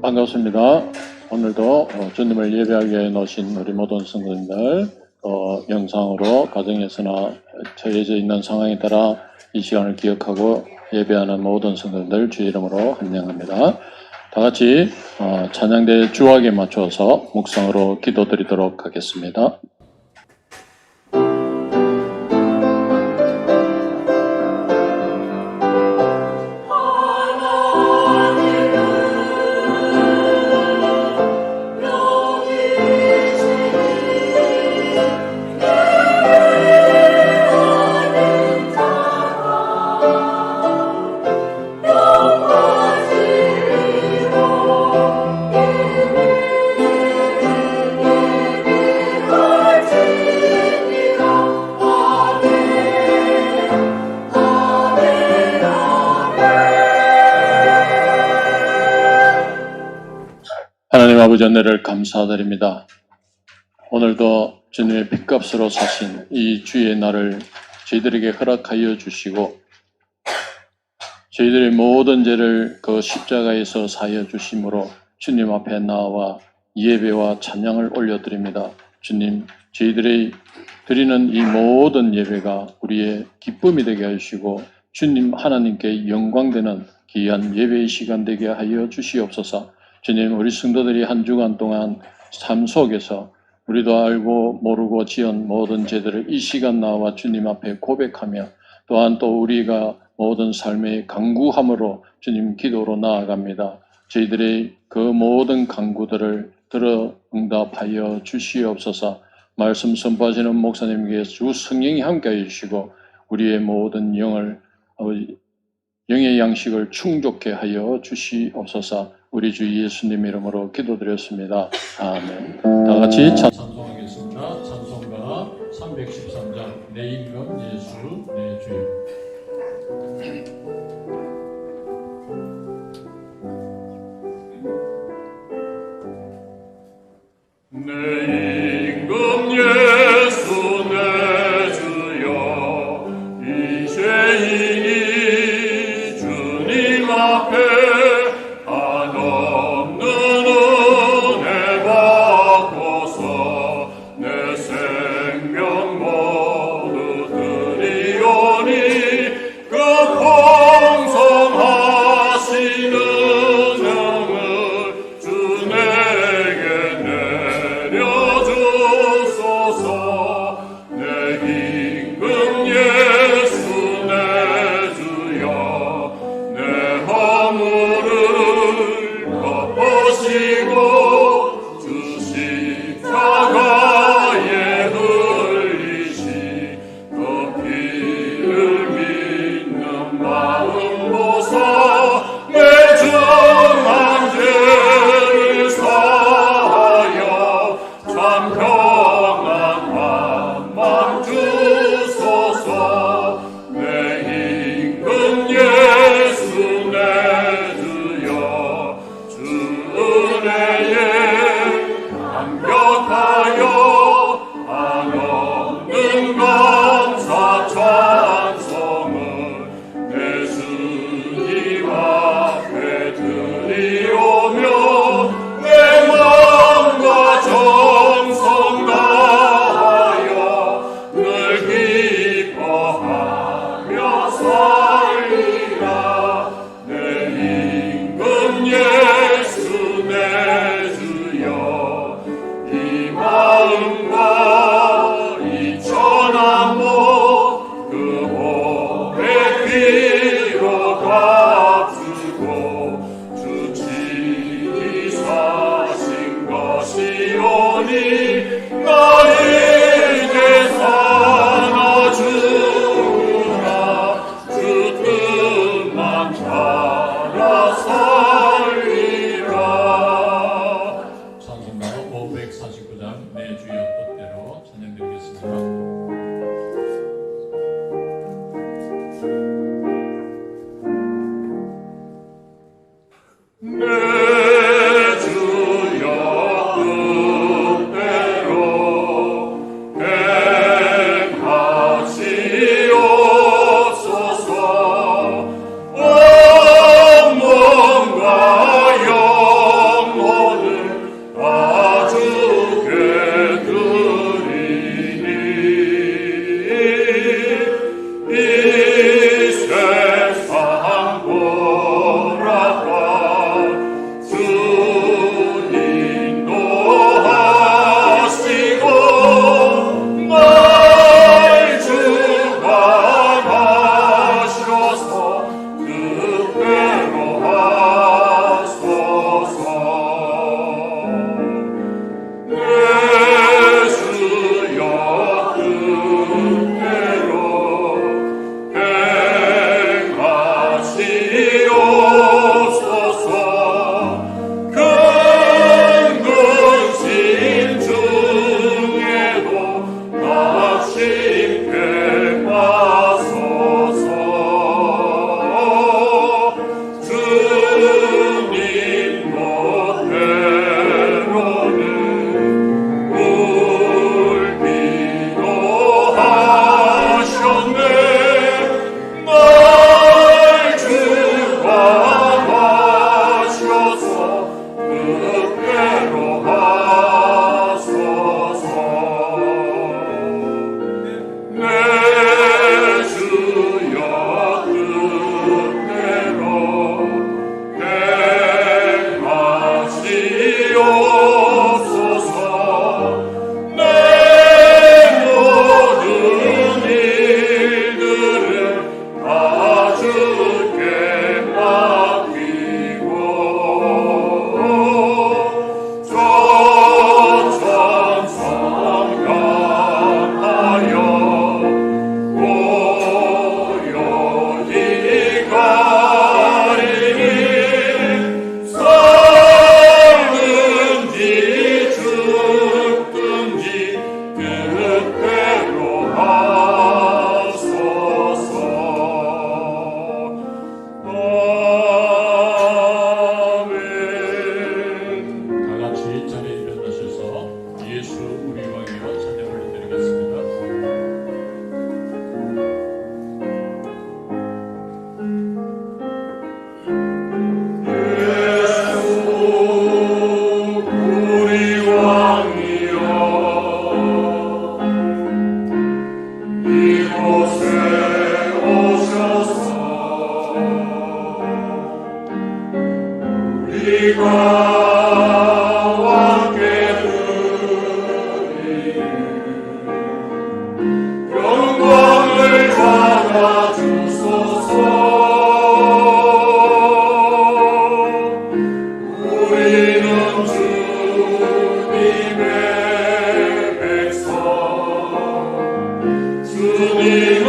반갑습니다. 오늘도 주님을 예배하게 놓으신 우리 모든 성도님들, 영상으로 가정에서나 처해져 있는 상황에 따라 이 시간을 기억하고 예배하는 모든 성도님들 주의 이름으로 환영합니다. 다 같이 찬양대 주악에 맞춰서 묵상으로 기도드리도록 하겠습니다. 하나님 아버지 은혜를 감사드립니다. 오늘도 주님의 핏값으로 사신 이 주의 날을 저희들에게 허락하여 주시고 저희들의 모든 죄를 그 십자가에서 사하여 주심으로 주님 앞에 나와 예배와 찬양을 올려드립니다. 주님, 저희들이 드리는 이 모든 예배가 우리의 기쁨이 되게 하시고 주님 하나님께 영광되는 귀한 예배의 시간 되게 하여 주시옵소서. 주님, 우리 성도들이 한 주간 동안 삶 속에서 우리도 알고 모르고 지은 모든 죄들을 이 시간 나와 주님 앞에 고백하며 또한 또 우리가 모든 삶의 간구함으로 주님 기도로 나아갑니다. 저희들의 그 모든 간구들을 들어 응답하여 주시옵소서. 말씀 선포하시는 목사님께 주 성령이 함께해 주시고 우리의 모든 영의 양식을 충족케 하여 주시옵소서. 우리 주 예수님 이름으로 기도드렸습니다. 아멘. 다 같이 찬송하겠습니다. 찬송가 313장 내 임금 예수 내 주여. 내 임금 예수 내 주여 이 죄인이 주님 앞에 내 주여 그때 함께 드리리 영광을 받아 주소서. 우리는 주님의 백성, 주님은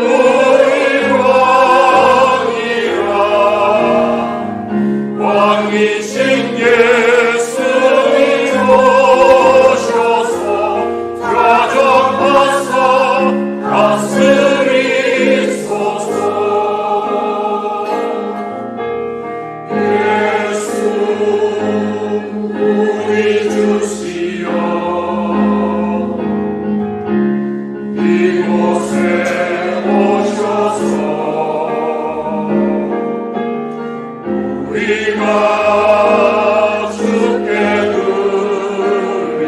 우리 왕이라. 왕이신 예수님 오셔서 가정하사 다스리소서. 예수 우리 주시여 이곳에 오셔서 우리가 주께 드리는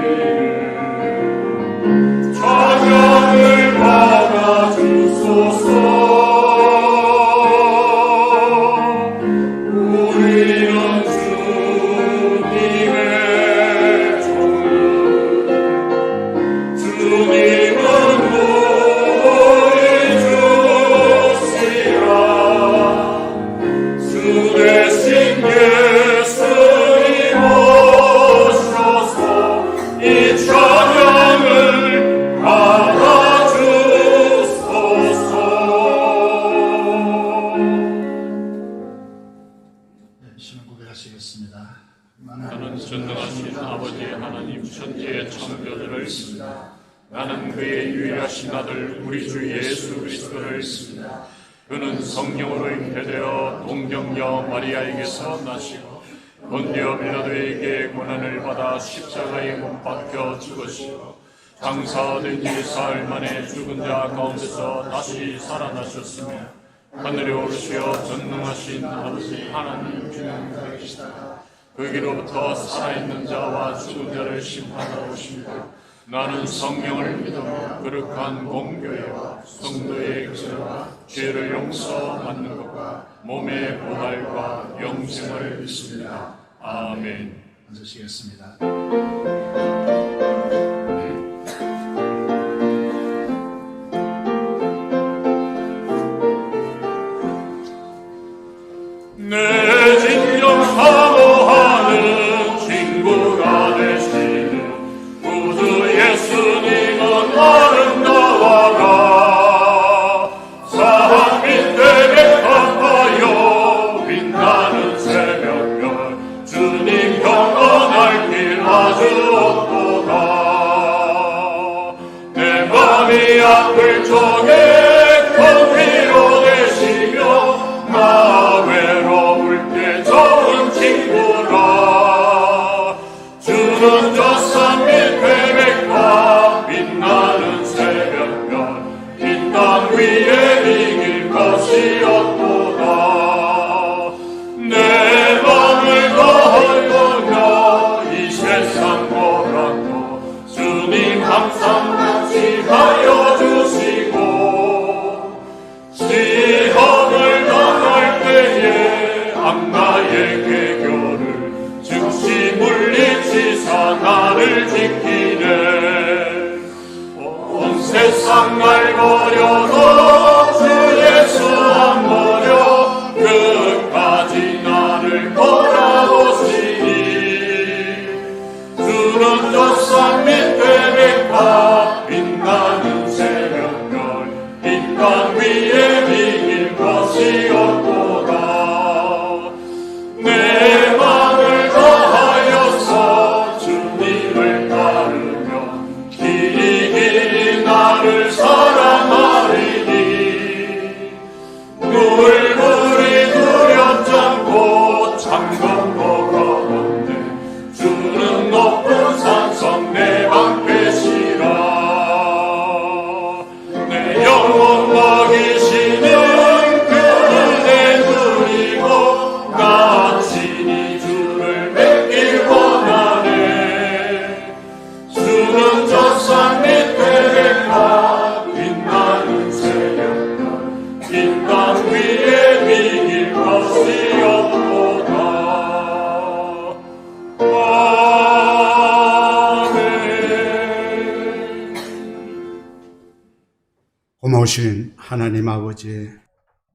찬양을 받아 주소서. 우리는 주님의 종들, 주님은 우리 주시라. 주 대신 예수님 오셔서 이 찬양을 받아 주소서. 신앙 고백하시겠습니다. 나는 전능하신 아버지 하나님 천지의 창조주를 믿습니다. 나는 그의 유일하신 아들 우리 주 예수 그리스도를 믿습니다. 그는 성령으로 잉태되어 동정녀 마리아에게서 나시고 본디오 빌라도에게 고난을 받아 십자가에 못 박혀 죽으시고 장사된 지 사흘 만에 죽은 자 가운데서 다시 살아나셨으며 하늘에 오르시어 전능하신 아버지 하나님 주님과 계시다가 거기로부터 살아있는 자와 죽은 자를 심판하러 오십니다. 나는 성령을 믿으며 거룩한 공교회와 성도의 교제와 죄를 용서받는 것과 몸의 부활과 영생을 믿습니다. 아멘. 앉으시겠습니다. 내 진정 사모하는 친구가 되시는 구주 예수님은 아름다워라. 사한 빛에 백합하여 빛나는 새벽별 주님 평안할 길 아주 없도다. 내 맘이 아플 적에 큰 위로 되시며 나 외로울 때 좋은 친구라. 주는 저 산 밑에 백화 빛나는 새벽별 이 땅 위에 이길 것이 없도다. 내 맘을 다하여며 이 세상 보라도 주님 항상 같이 하여 주시고 시험을 당할 때에 악마의 계교를 즉시 물리치사 나를 지키네. 온 세상 날 버려도 주 예수 안 버려 끝까지 나를 돌아보시니. 주는 저 산 밑에 백화 빛나는 새벽별 이 땅 위에 이길 것이 없도다. 내 맘을 다하여서 주님을 따르며 길이 나를 사랑하리니. 물불이 두렵지 않고 창건도 가운데 주는 높은 산성 내 방패시라. 내 영혼 먹이시는 그 은혜 누리고 나 친히 주를 뵙길 원하네. 주는 저 산 밑에 백화 빛나는 새벽별 이 땅 위에 이길 것이 없도다. 고마우신 하나님 아버지,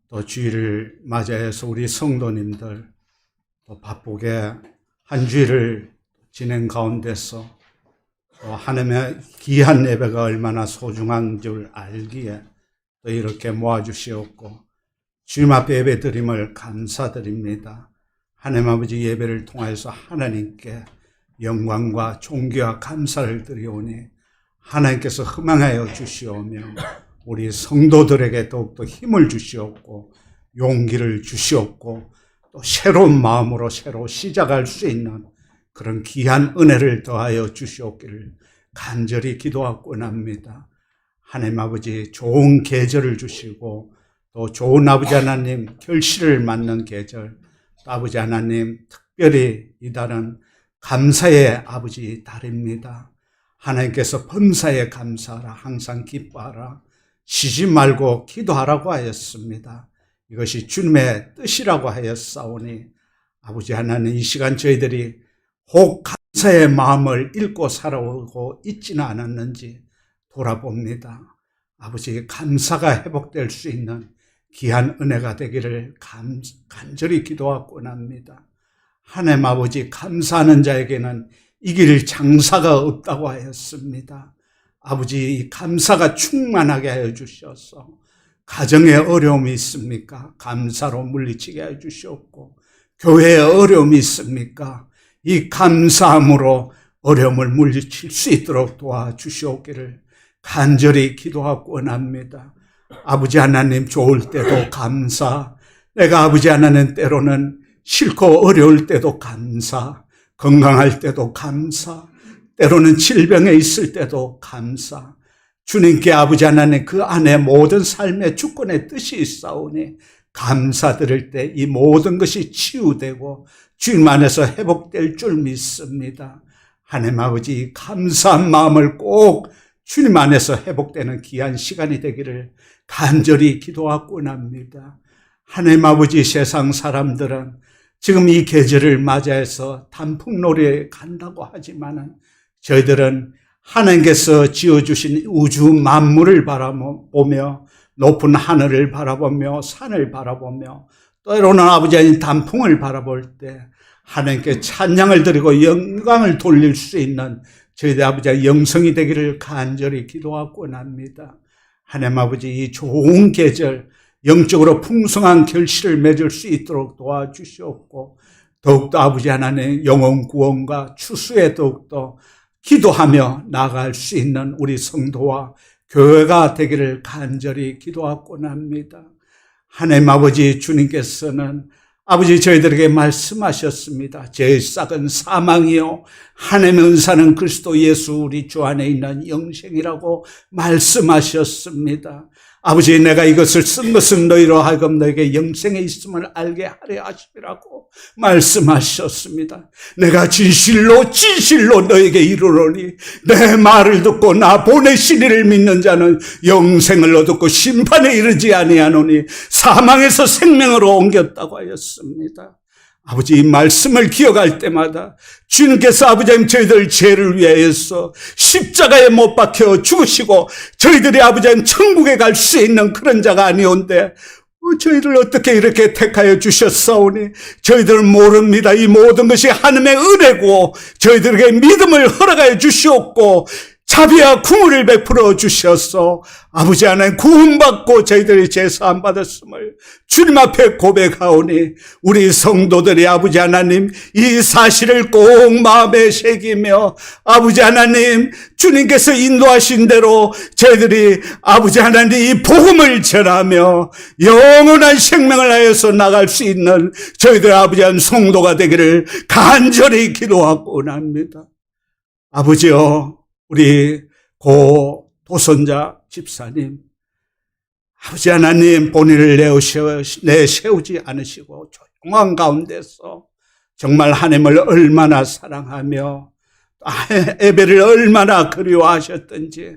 또 주일을 맞이해서 우리 성도님들 또 바쁘게 한 주일을 지낸 가운데서 또 하나님의 귀한 예배가 얼마나 소중한 줄 알기에 또 이렇게 모아주시었고, 주님 앞에 예배 드림을 감사드립니다. 하나님 아버지, 예배를 통하여서 하나님께 영광과 존귀와 감사를 드리오니 하나님께서 흠양하여 주시오며 우리 성도들에게 더욱더 힘을 주시옵고 용기를 주시옵고 또 새로운 마음으로 새로 시작할 수 있는 그런 귀한 은혜를 더하여 주시옵기를 간절히 기도하고 납니다. 하나님 아버지, 좋은 계절을 주시고 또 좋은 아버지 하나님 결실을 맞는 계절, 또 아버지 하나님 특별히 이달은 감사의 아버지 달입니다. 하나님께서 범사에 감사하라, 항상 기뻐하라, 쉬지 말고 기도하라고 하였습니다. 이것이 주님의 뜻이라고 하였사오니 아버지 하나님, 이 시간 저희들이 혹 감사의 마음을 잃고 살아오고 있지는 않았는지 돌아봅니다. 아버지, 감사가 회복될 수 있는 귀한 은혜가 되기를 간절히 기도하고 납니다. 하나님 아버지, 감사하는 자에게는 이길 장사가 없다고 하였습니다. 아버지, 이 감사가 충만하게 하여 주셔서 가정에 어려움이 있습니까? 감사로 물리치게 하여 주시옵고, 교회에 어려움이 있습니까? 이 감사함으로 어려움을 물리칠 수 있도록 도와주시옵기를 간절히 기도하고 원합니다. 아버지 하나님, 좋을 때도 감사, 내가 아버지 하나님 때로는 싫고 어려울 때도 감사, 건강할 때도 감사, 때로는 질병에 있을 때도 감사, 주님께 아버지 하나님 그 안에 모든 삶의 주권의 뜻이 있사오니 감사드릴 때 이 모든 것이 치유되고 주님 안에서 회복될 줄 믿습니다. 하나님 아버지, 감사한 마음을 꼭 주님 안에서 회복되는 귀한 시간이 되기를 간절히 기도하고 납니다. 하나님 아버지, 세상 사람들은 지금 이 계절을 맞이해서 단풍놀이에 간다고 하지만은 저희들은 하나님께서 지어주신 우주 만물을 바라보며 높은 하늘을 바라보며 산을 바라보며 때로는 아버지 하나님 단풍을 바라볼 때 하나님께 찬양을 드리고 영광을 돌릴 수 있는 저희들 아버지의 영성이 되기를 간절히 기도하고 납니다. 하나님 아버지, 이 좋은 계절, 영적으로 풍성한 결실을 맺을 수 있도록 도와주시옵고, 더욱더 아버지 하나님 영혼 구원과 추수에 더욱더 기도하며 나아갈 수 있는 우리 성도와 교회가 되기를 간절히 기도하고 납니다. 하나님 아버지, 주님께서는 아버지 저희들에게 말씀하셨습니다. 죄의 싹은 사망이요 하나님의 은사는 그리스도 예수 우리 주 안에 있는 영생이라고 말씀하셨습니다. 아버지, 내가 이것을 쓴 것은 너희로 하여금 너에게 영생에 있음을 알게 하려 하시라고 말씀하셨습니다. 내가 진실로 너에게 이르노니 내 말을 듣고 나 보내신 이를 믿는 자는 영생을 얻었고 심판에 이르지 아니하노니 사망에서 생명으로 옮겼다고 하였습니다. 아버지, 이 말씀을 기억할 때마다 주님께서 아버지 하나님 저희들 죄를 위하여서 십자가에 못 박혀 죽으시고 저희들이 아버지 하나님 천국에 갈 수 있는 그런 자가 아니온데 저희를 어떻게 이렇게 택하여 주셨사오니 저희들은 모릅니다. 이 모든 것이 하나님의 은혜고 저희들에게 믿음을 허락하여 주시옵고 자비와 긍휼을 베풀어 주셔서 아버지 하나님 구원받고 저희들이 제사함 받았음을 주님 앞에 고백하오니 우리 성도들이 아버지 하나님 이 사실을 꼭 마음에 새기며 아버지 하나님 주님께서 인도하신 대로 저희들이 아버지 하나님 이 복음을 전하며 영원한 생명을 하여서 나갈 수 있는 저희들 아버지 하나님 성도가 되기를 간절히 기도하고 납니다. 아버지여, 우리 고 도선자 집사님, 아버지 하나님 본인을 내세우지 않으시고 조용한 가운데서 정말 하나님을 얼마나 사랑하며 예배를 얼마나 그리워하셨던지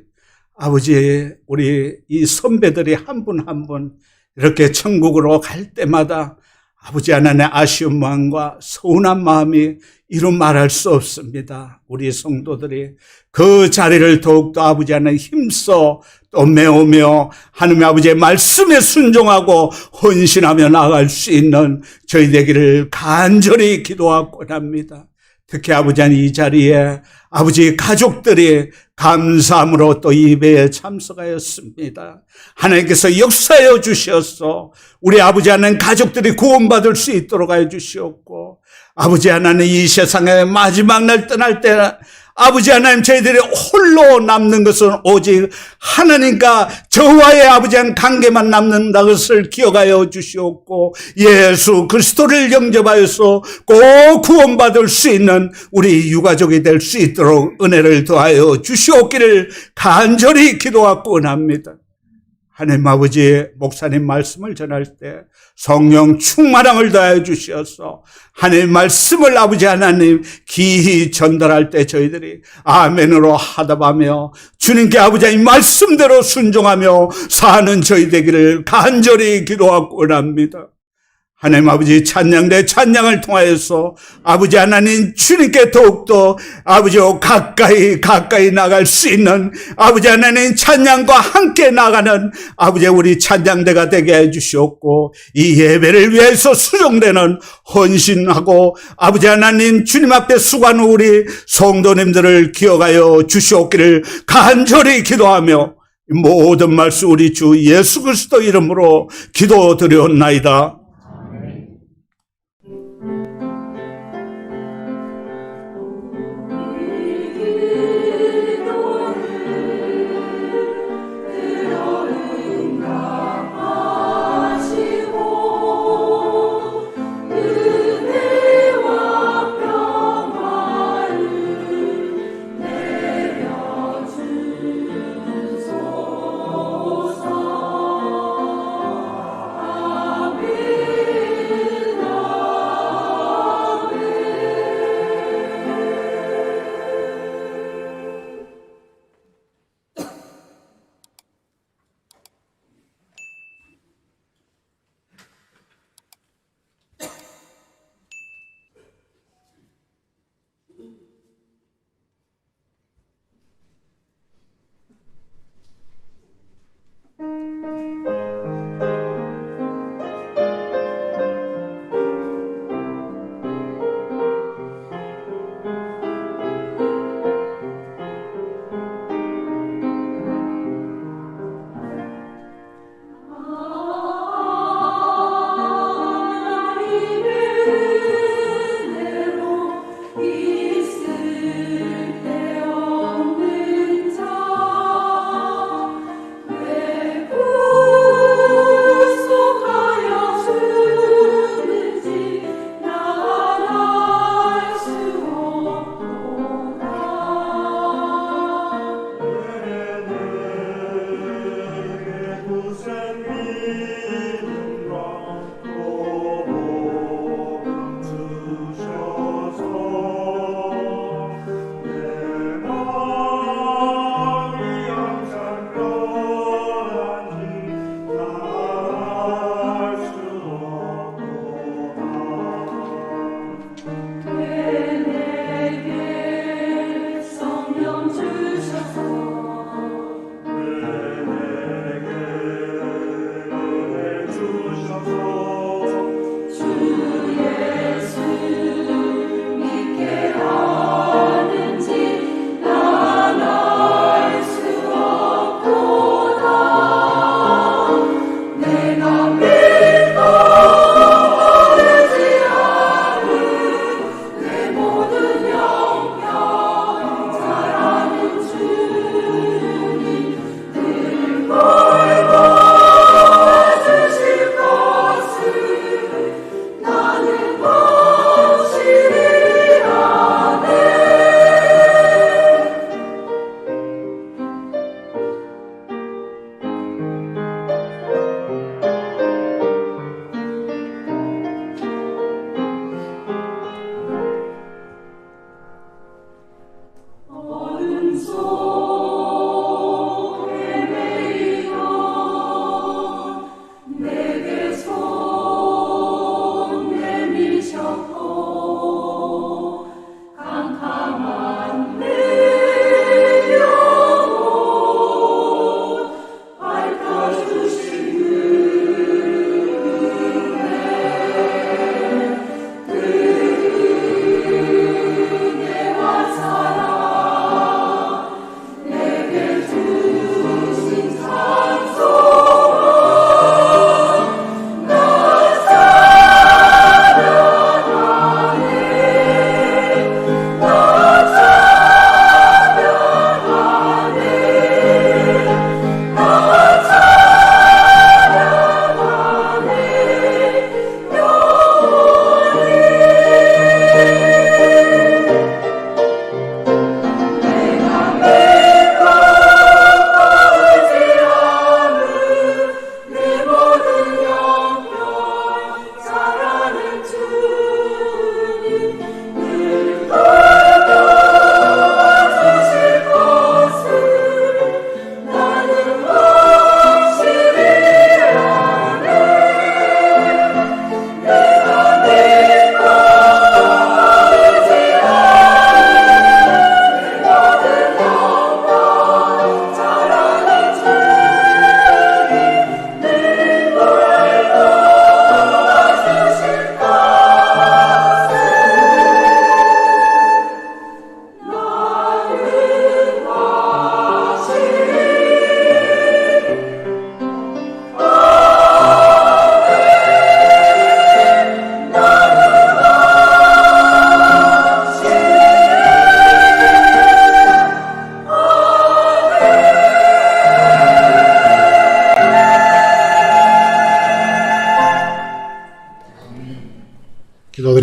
아버지, 우리 이 선배들이 한 분 한 분 이렇게 천국으로 갈 때마다 아버지 하나님의 아쉬운 마음과 서운한 마음이 이루 말할 수 없습니다. 우리 성도들이 그 자리를 더욱더 아버지 하나님 힘써 또 메우며 하나님 아버지의 말씀에 순종하고 헌신하며 나아갈 수 있는 저희 되기를 간절히 기도하곤 합니다. 특히 아버지 하나님 이 자리에 아버지 가족들이 감사함으로 또 이 예배에 참석하였습니다. 하나님께서 역사하여 주시었소. 우리 아버지 하나님 가족들이 구원받을 수 있도록 하여 주시옵고, 아버지 하나님 이 세상의 마지막 날 떠날 때 아버지 하나님 저희들이 홀로 남는 것은 오직 하나님과 저와의 아버지 하나님 관계만 남는다 것을 기억하여 주시옵고, 예수 그리스도를 영접하여서 꼭 구원받을 수 있는 우리 유가족이 될 수 있도록 은혜를 더하여 주시옵기를 간절히 기도하고 원합니다. 하나님 아버지, 목사님 말씀을 전할 때 성령 충만함을 더하여 주시어서 하나님 말씀을 아버지 하나님 기히 전달할 때 저희들이 아멘으로 하답하며 주님께 아버지 하나님 말씀대로 순종하며 사는 저희 되기를 간절히 기도하고 원합니다. 하나님 아버지 찬양대 찬양을 통하여서 아버지 하나님 주님께 더욱더 아버지와 가까이 나갈 수 있는 아버지 하나님 찬양과 함께 나가는 아버지 우리 찬양대가 되게 해주시옵고, 이 예배를 위해서 수종되는 헌신하고 아버지 하나님 주님 앞에 수고하는 우리 성도님들을 기억하여 주시옵기를 간절히 기도하며 모든 말씀 우리 주 예수 그리스도 이름으로 기도드렸나이다.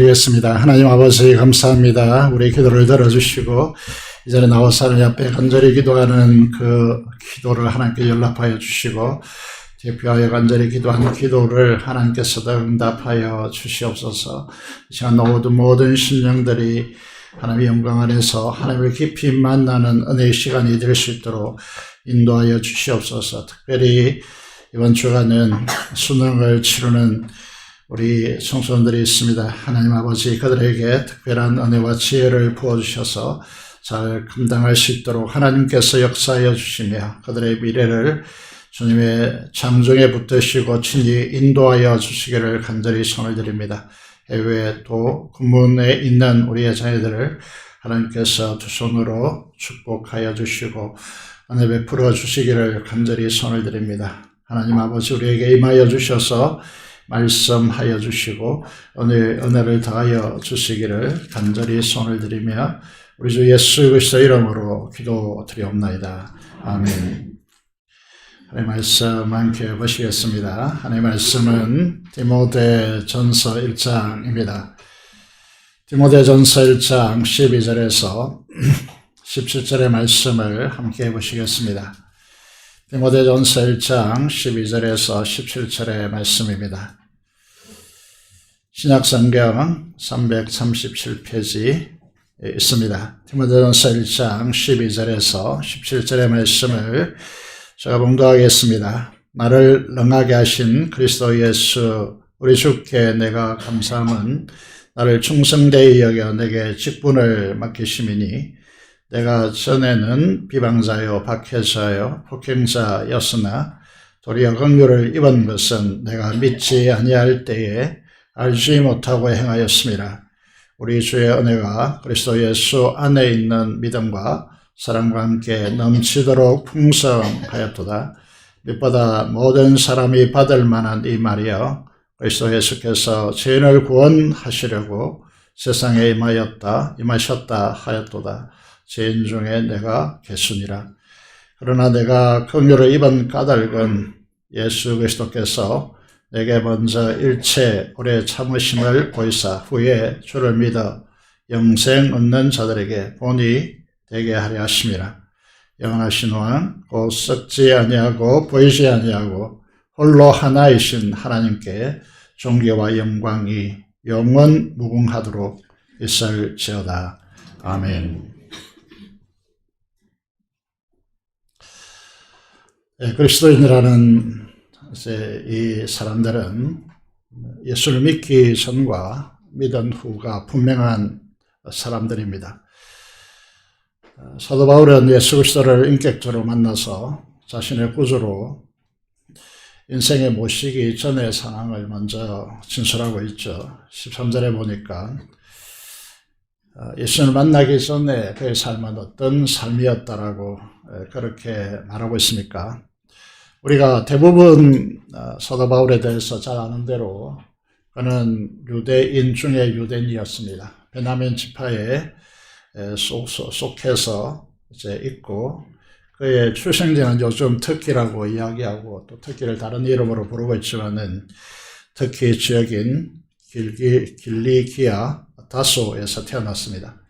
기도드리겠습니다. 하나님 아버지 감사합니다. 우리 기도를 들어주시고 이 자리에 나와서 하나님 앞에 간절히 기도하는 그 기도를 하나님께 연락하여 주시고 대표하여 간절히 기도하는 기도를 하나님께서도 응답하여 주시옵소서. 이 시간 모든 심령들이 하나님의 영광 안에서 하나님을 깊이 만나는 은혜의 시간이 될 수 있도록 인도하여 주시옵소서. 특별히 이번 주간은 수능을 치르는 우리 청소년들이 있습니다. 하나님 아버지 그들에게 특별한 은혜와 지혜를 부어주셔서 잘 감당할 수 있도록 하나님께서 역사하여 주시며 그들의 미래를 주님의 장정에 붙드시고 친히 인도하여 주시기를 간절히 손을 드립니다. 해외에 또 군문에 있는 우리의 자녀들을 하나님께서 두 손으로 축복하여 주시고 은혜 베풀어 주시기를 간절히 손을 드립니다. 하나님 아버지 우리에게 임하여 주셔서 말씀하여 주시고 은혜를 더하여 주시기를 간절히 손을 드리며 우리 주 예수 그리스도 이름으로 기도드리옵나이다. 아멘. 하나님 말씀 함께 보시겠습니다. 하나님 말씀은 디모데전서 1장입니다. 디모데전서 1장 12절에서 17절의 말씀을 함께 보시겠습니다. 디모데전서 1장 12절에서 17절의 말씀입니다. 신약성경 337페이지에 있습니다. 디모데전서 1장 12절에서 17절의 말씀을 제가 봉독하겠습니다. 나를 능하게 하신 그리스도 예수 우리 주께 내가 감사함은 나를 충성되이 여겨 내게 직분을 맡기심이니 내가 전에는 비방자요 박해자요 폭행자였으나 도리어 긍휼을 입은 것은 내가 믿지 아니할 때에 알지 못하고 행하였습니다. 우리 주의 은혜가 그리스도 예수 안에 있는 믿음과 사랑과 함께 넘치도록 풍성하였도다. 밑보다 모든 사람이 받을 만한 이 말이여 그리스도 예수께서 죄인을 구원하시려고 세상에 임하셨다 하였도다. 죄인 중에 내가 개순이라. 그러나 내가 긍휼을 입은 까닭은 예수 그리스도께서 내게 먼저 일체 오래 참으심을 보이사 후에 주를 믿어 영생 얻는 자들에게 본이 되게 하려 하심이라. 영원하신 왕 곧 썩지 아니하고 보이지 아니하고 홀로 하나이신 하나님께 존귀와 영광이 영원 무궁하도록 있을지어다. 아멘. 그리스도인이라는 이 사람들은 예수를 믿기 전과 믿은 후가 분명한 사람들입니다. 사도 바울은 예수 그리스도를 인격적으로 만나서 자신의 구주로 인생에 모시기 전의 상황을 먼저 진술하고 있죠. 13절에 보니까 예수를 만나기 전에 그의 삶은 어떤 삶이었다라고 그렇게 말하고 있으니까 우리가 대부분 사도 바울에 대해서 잘 아는 대로 그는 유대인 중에 유대인이었습니다. 베냐민 지파에 속해서 이제 있고 그의 출생지는 요즘 터키라고 이야기하고 또 터키를 다른 이름으로 부르고 있지만은 터키 지역인 길리기아 다소에서 태어났습니다.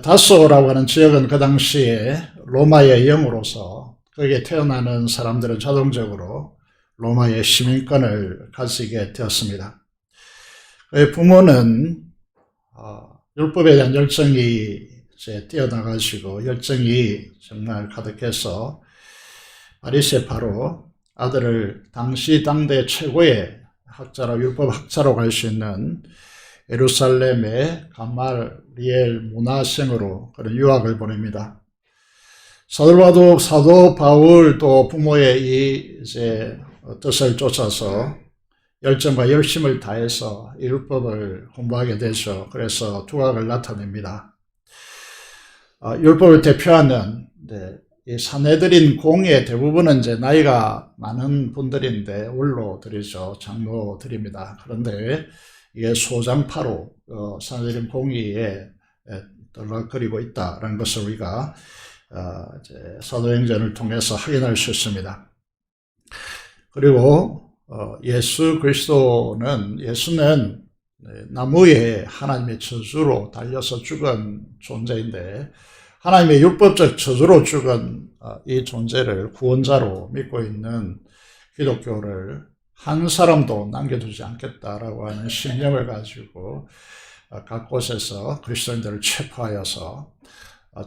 다소라고 하는 지역은 그 당시에 로마의 영으로서 거기에 태어나는 사람들은 자동적으로 로마의 시민권을 가지게 되었습니다. 그의 부모는 율법에 대한 열정이 뛰어나가지고 열정이 정말 가득해서 바리새파로 아들을 당시 당대 최고의 학자로 율법 학자로 갈 수 있는 예루살렘의 가말리엘 문화생으로 그런 유학을 보냅니다. 사도 바울도 부모의 이 뜻을 쫓아서 열정과 열심을 다해서 이 율법을 공부하게 되죠. 그래서 두각을 나타냅니다. 율법을 대표하는 이 산헤드린 공의 대부분은 이제 나이가 많은 분들인데 원로들이죠. 장로들입니다. 그런데 이게 소장파로 산헤드린 공의에 떨락거리고 있다라는 것을 우리가 사도행전을 통해서 확인할 수 있습니다. 그리고 예수는 나무에 하나님의 저주로 달려서 죽은 존재인데 하나님의 율법적 저주로 죽은 이 존재를 구원자로 믿고 있는 기독교를 한 사람도 남겨두지 않겠다라고 하는 신념을 가지고 각 곳에서 그리스도인들을 체포하여서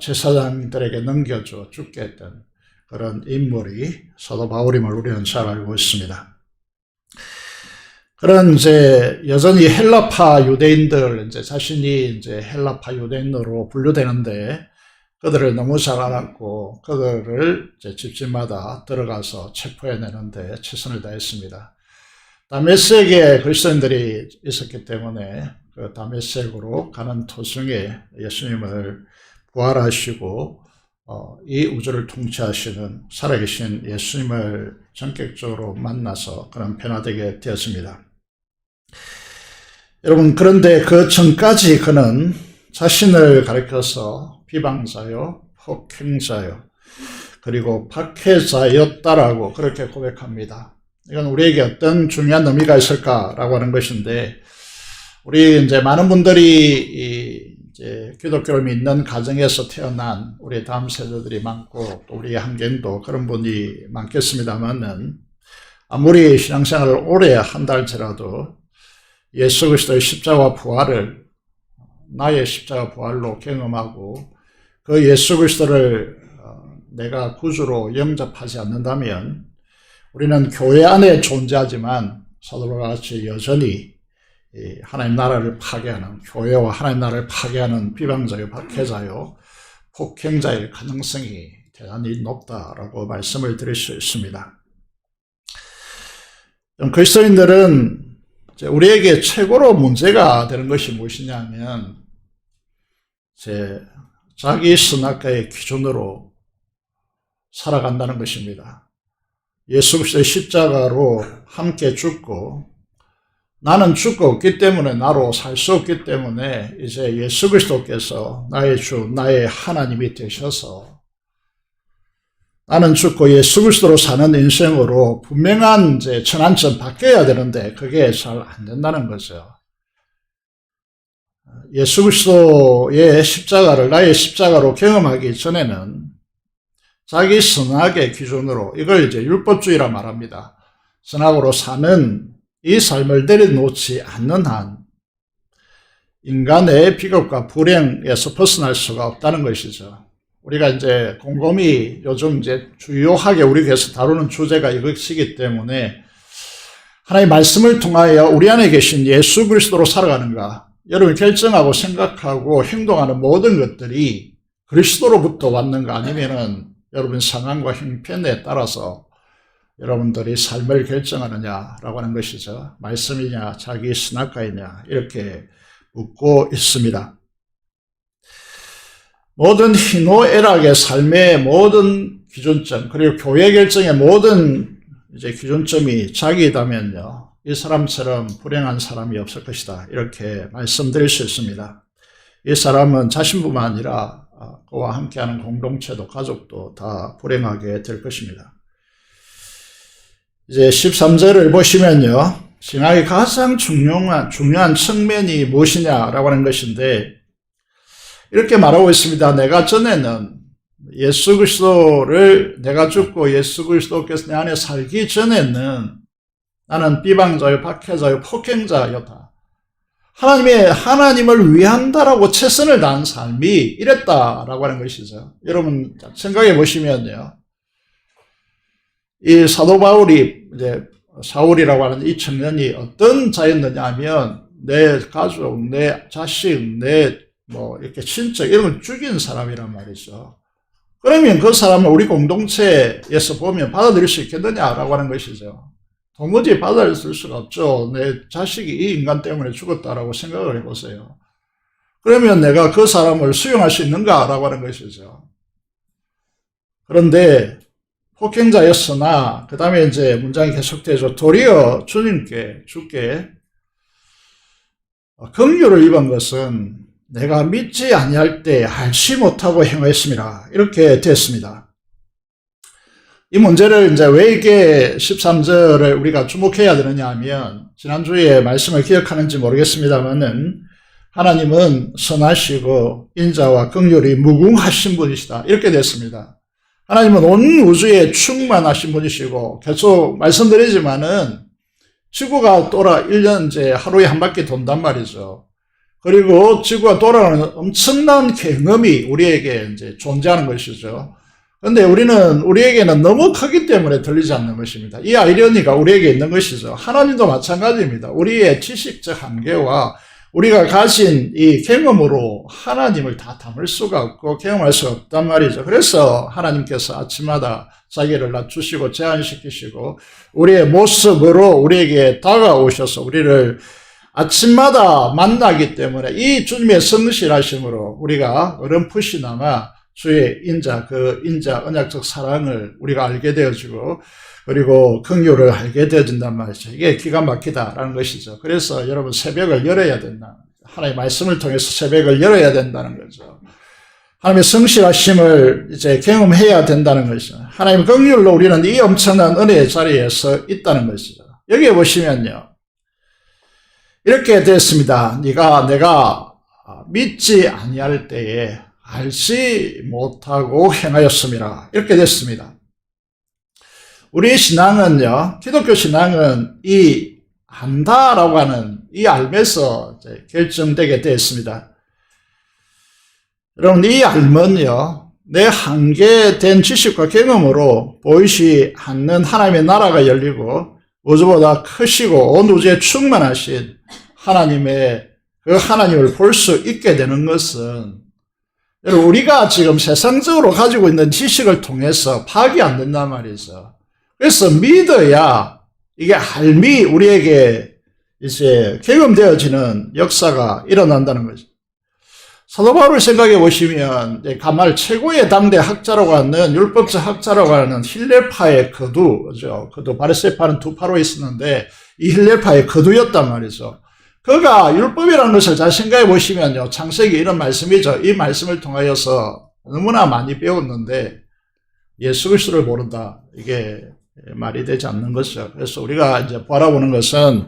제사장들에게 넘겨줘 죽게 했던 그런 인물이 사도 바울임을 우리는 잘 알고 있습니다. 그런 여전히 헬라파 유대인들 자신이 헬라파 유대인으로 분류되는데 그들을 너무 잘 알았고 그들을 집집마다 들어가서 체포해내는데 최선을 다했습니다. 다메섹에 그리스도인들이 있었기 때문에 그 다메섹으로 가는 도중에 예수님을 부활하시고 이 우주를 통치하시는 살아계신 예수님을 전격적으로 만나서 그런 변화되게 되었습니다. 여러분, 그런데 그 전까지 그는 자신을 가리켜서 비방자요, 폭행자요, 그리고 박해자였다라고 그렇게 고백합니다. 이건 우리에게 어떤 중요한 의미가 있을까라고 하는 것인데, 우리 많은 분들이 기독교를 믿는 가정에서 태어난 우리 다음 세대들이 많고 또 우리 환경도 그런 분이 많겠습니다만은 아무리 신앙생활을 오래 한다 할지라도 예수 그리스도의 십자가 부활을 나의 십자가 부활로 경험하고 그 예수 그리스도를 내가 구주로 영접하지 않는다면 우리는 교회 안에 존재하지만 사도와 같이 여전히 하나님 나라를 파괴하는, 교회와 하나님 나라를 파괴하는 비방자요, 박해자요, 폭행자일 가능성이 대단히 높다라고 말씀을 드릴 수 있습니다. 그리스도인들은 우리에게 최고로 문제가 되는 것이 무엇이냐면 자기 선악과의 기준으로 살아간다는 것입니다. 예수 그리스도의 십자가로 함께 죽고 나는 죽고 없기 때문에 나로 살 수 없기 때문에 이제 예수 그리스도께서 나의 주, 나의 하나님이 되셔서 나는 죽고 예수 그리스도로 사는 인생으로 분명한 전환점 바뀌어야 되는데 그게 잘 안 된다는 거죠. 예수 그리스도의 십자가를 나의 십자가로 경험하기 전에는 자기 선악의 기준으로 이걸 율법주의라 말합니다. 선악으로 사는 이 삶을 내려놓지 않는 한 인간의 비겁과 불행에서 벗어날 수가 없다는 것이죠. 우리가 곰곰이 요즘 주요하게 우리 교회에서 다루는 주제가 이것이기 때문에 하나님의 말씀을 통하여 우리 안에 계신 예수 그리스도로 살아가는가, 여러분이 결정하고 생각하고 행동하는 모든 것들이 그리스도로부터 왔는가 아니면은 여러분 상황과 형편에 따라서 여러분들이 삶을 결정하느냐라고 하는 것이죠. 말씀이냐 자기 선악과이냐 이렇게 묻고 있습니다. 모든 희노애락의 삶의 모든 기준점 그리고 교회 결정의 모든 기준점이 자기이다면요, 이 사람처럼 불행한 사람이 없을 것이다 이렇게 말씀드릴 수 있습니다. 이 사람은 자신뿐만 아니라 그와 함께하는 공동체도 가족도 다 불행하게 될 것입니다. 13절을 보시면요, 신앙의 가장 중요한 측면이 무엇이냐라고 하는 것인데 이렇게 말하고 있습니다. 내가 전에는 예수 그리스도를 내가 죽고 예수 그리스도께서 내 안에 살기 전에는 나는 비방자요, 박해자요, 폭행자였다. 하나님을 위한다라고 최선을 다한 삶이 이랬다라고 하는 것이죠. 여러분 생각해 보시면요, 이 사도 바울이 사울이라고 하는 이 청년이 어떤 자였느냐 하면 내 가족, 내 자식, 이렇게 친척 이런 걸 죽인 사람이란 말이죠. 그러면 그 사람을 우리 공동체에서 보면 받아들일 수 있겠느냐라고 하는 것이죠. 도무지 받아들일 수가 없죠. 내 자식이 이 인간 때문에 죽었다라고 생각을 해보세요. 그러면 내가 그 사람을 수용할 수 있는가라고 하는 것이죠. 그런데 폭행자였으나 그 다음에 문장이 계속되죠. 도리어 주님께 주께 긍휼을 입은 것은 내가 믿지 아니할 때 알지 못하고 행하였습니다. 이렇게 됐습니다. 이 문제를 이제 왜 이게 13절을 우리가 주목해야 되느냐 하면, 지난주에 말씀을 기억하는지 모르겠습니다만은, 하나님은 선하시고 인자와 긍휼이 무궁하신 분이시다, 이렇게 됐습니다. 하나님은 온 우주에 충만하신 분이시고, 계속 말씀드리지만은 지구가 돌아 1년 이제 하루에 한 바퀴 돈단 말이죠. 그리고 지구가 돌아가는 엄청난 경험이 우리에게 이제 존재하는 것이죠. 그런데 우리에게는 너무 크기 때문에 들리지 않는 것입니다. 이 아이러니가 우리에게 있는 것이죠. 하나님도 마찬가지입니다. 우리의 지식적 한계와 우리가 가진 이 경험으로 하나님을 다 담을 수가 없고 경험할 수가 없단 말이죠. 그래서 하나님께서 아침마다 자기를 낮추시고 제한시키시고 우리의 모습으로 우리에게 다가오셔서 우리를 아침마다 만나기 때문에 이 주님의 성실하심으로 우리가 어렴풋이나마 주의 인자, 그 인자 언약적 사랑을 우리가 알게 되어지고 그리고 긍휼을 알게 되어진단 말이죠. 이게 기가 막히다라는 것이죠. 그래서 여러분 새벽을 열어야 된다. 하나님의 말씀을 통해서 새벽을 열어야 된다는 거죠. 하나님의 성실하심을 이제 경험해야 된다는 것이죠. 하나님의 긍휼로 우리는 이 엄청난 은혜의 자리에 서 있다는 것이죠. 여기에 보시면요. 이렇게 됐습니다. 내가 믿지 아니할 때에 알지 못하고 행하였음이라. 이렇게 됐습니다. 우리의 신앙은요, 기독교 신앙은 이 안다라고 하는 이 알면서 결정되게 되었습니다. 여러분, 이 알면요, 내 한계된 지식과 경험으로 보이지 않는 하나님의 나라가 열리고 우주보다 크시고 온 우주에 충만하신 하나님의 그 하나님을 볼 수 있게 되는 것은 여러분, 우리가 지금 세상적으로 가지고 있는 지식을 통해서 파악이 안 된단 말이죠. 그래서 믿어야 이게 알미 우리에게 이제 경험되어지는 역사가 일어난다는 거죠. 사도 바울을 생각해 보시면 가말 최고의 당대 학자라고 하는 율법적 학자라고 하는 힐레파의 거두죠. 거두 바리새파는 두 파로 있었는데 이 힐레파의 거두였단 말이죠. 그가 율법이라는 것을 잘 생각해 보시면요. 창세기 이런 말씀이죠. 이 말씀을 통하여서 너무나 많이 배웠는데 예수 그리스도를 모른다. 이게 말이 되지 않는 것이죠. 그래서 우리가 이제 바라보는 것은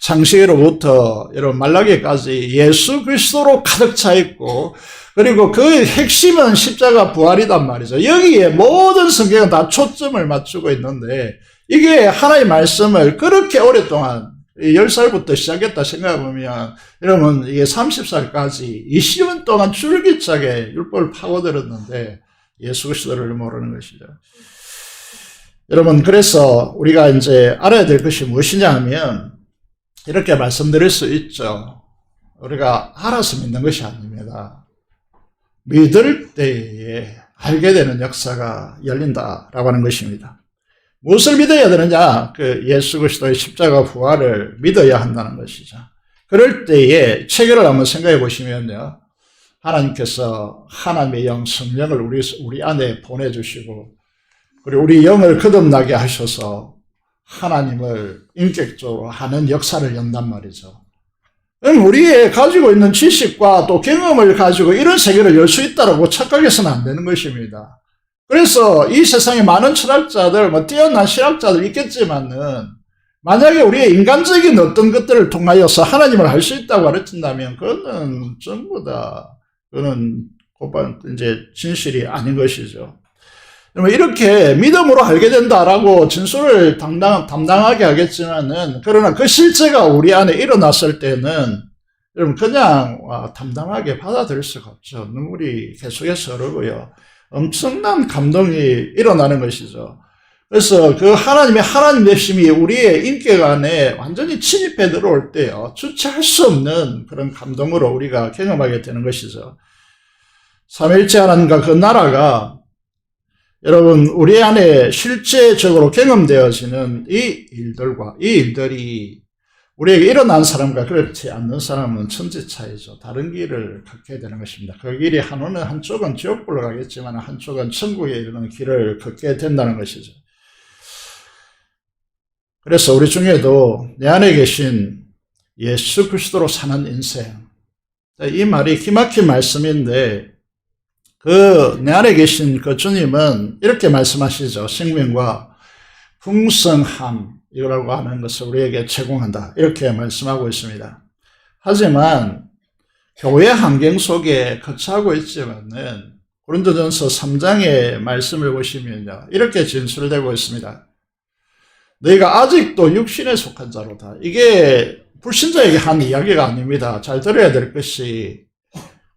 창세기로부터 여러분 말라기까지 예수 그리스도로 가득 차 있고 그리고 그 핵심은 십자가 부활이단 말이죠. 여기에 모든 성경은 다 초점을 맞추고 있는데 이게 하나님의 말씀을 그렇게 오랫동안 10살부터 시작했다 생각해보면 여러분 이게 30살까지 20년 동안 줄기차게 율법을 파고들었는데 예수 그리스도를 모르는 것이죠. 여러분 그래서 우리가 이제 알아야 될 것이 무엇이냐 하면 이렇게 말씀드릴 수 있죠. 우리가 알아서 믿는 것이 아닙니다. 믿을 때에 알게 되는 역사가 열린다라고 하는 것입니다. 무엇을 믿어야 되느냐? 그 예수 그리스도의 십자가 부활을 믿어야 한다는 것이죠. 그럴 때에 체계를 한번 생각해 보시면요. 하나님께서 하나님의 영 성령을 우리 안에 보내주시고 그리고 우리 영을 거듭나게 하셔서 하나님을 인격적으로 하는 역사를 연단 말이죠. 우리의 가지고 있는 지식과 또 경험을 가지고 이런 세계를 열 수 있다고 착각해서는 안 되는 것입니다. 그래서 이 세상에 많은 철학자들, 뛰어난 신학자들 있겠지만은 만약에 우리의 인간적인 어떤 것들을 통하여서 하나님을 알 수 있다고 가르친다면 그거는 전부 다 그거는 곧바로 이제 진실이 아닌 것이죠. 여러분 이렇게 믿음으로 알게 된다라고 진술을 담당하게 하겠지만은 그러나 그 실제가 우리 안에 일어났을 때는 여러분 그냥 담담하게 받아들일 수가 없죠. 눈물이 계속해서 흐르고요. 엄청난 감동이 일어나는 것이죠. 그래서 그 하나님 되심이 우리의 인격 안에 완전히 침입해 들어올 때요. 주체할 수 없는 그런 감동으로 우리가 경험하게 되는 것이죠. 삼위일체 하나님과 그 나라가 여러분 우리 안에 실제적으로 경험되어지는 이 일들이 우리에게 일어난 사람과 그렇지 않는 사람은 천지 차이죠. 다른 길을 걷게 되는 것입니다. 그 길이 한쪽은 지옥불로 가겠지만 한쪽은 천국에 이르는 길을 걷게 된다는 것이죠. 그래서 우리 중에도 내 안에 계신 예수 그리스도로 사는 인생, 이 말이 기막힌 말씀인데 내 안에 계신 그 주님은 이렇게 말씀하시죠. 생명과 풍성함, 이거라고 하는 것을 우리에게 제공한다. 이렇게 말씀하고 있습니다. 하지만 교회 환경 속에 거처하고 있지만은 고린도전서 3장의 말씀을 보시면요, 이렇게 진술되고 있습니다. 너희가 아직도 육신에 속한 자로다. 이게 불신자에게 한 이야기가 아닙니다. 잘 들어야 될 것이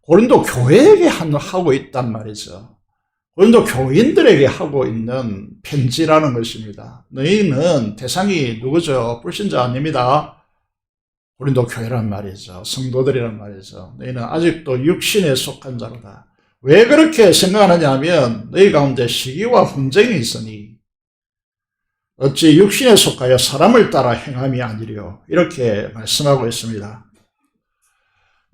고린도 교회에게 하고 있단 말이죠. 고린도 교인들에게 하고 있는 편지라는 것입니다. 너희는 대상이 누구죠? 불신자 아닙니다. 고린도 교회란 말이죠. 성도들이란 말이죠. 너희는 아직도 육신에 속한 자로다. 왜 그렇게 생각하느냐 하면 너희 가운데 시기와 분쟁이 있으니 어찌 육신에 속하여 사람을 따라 행함이 아니리요. 이렇게 말씀하고 있습니다.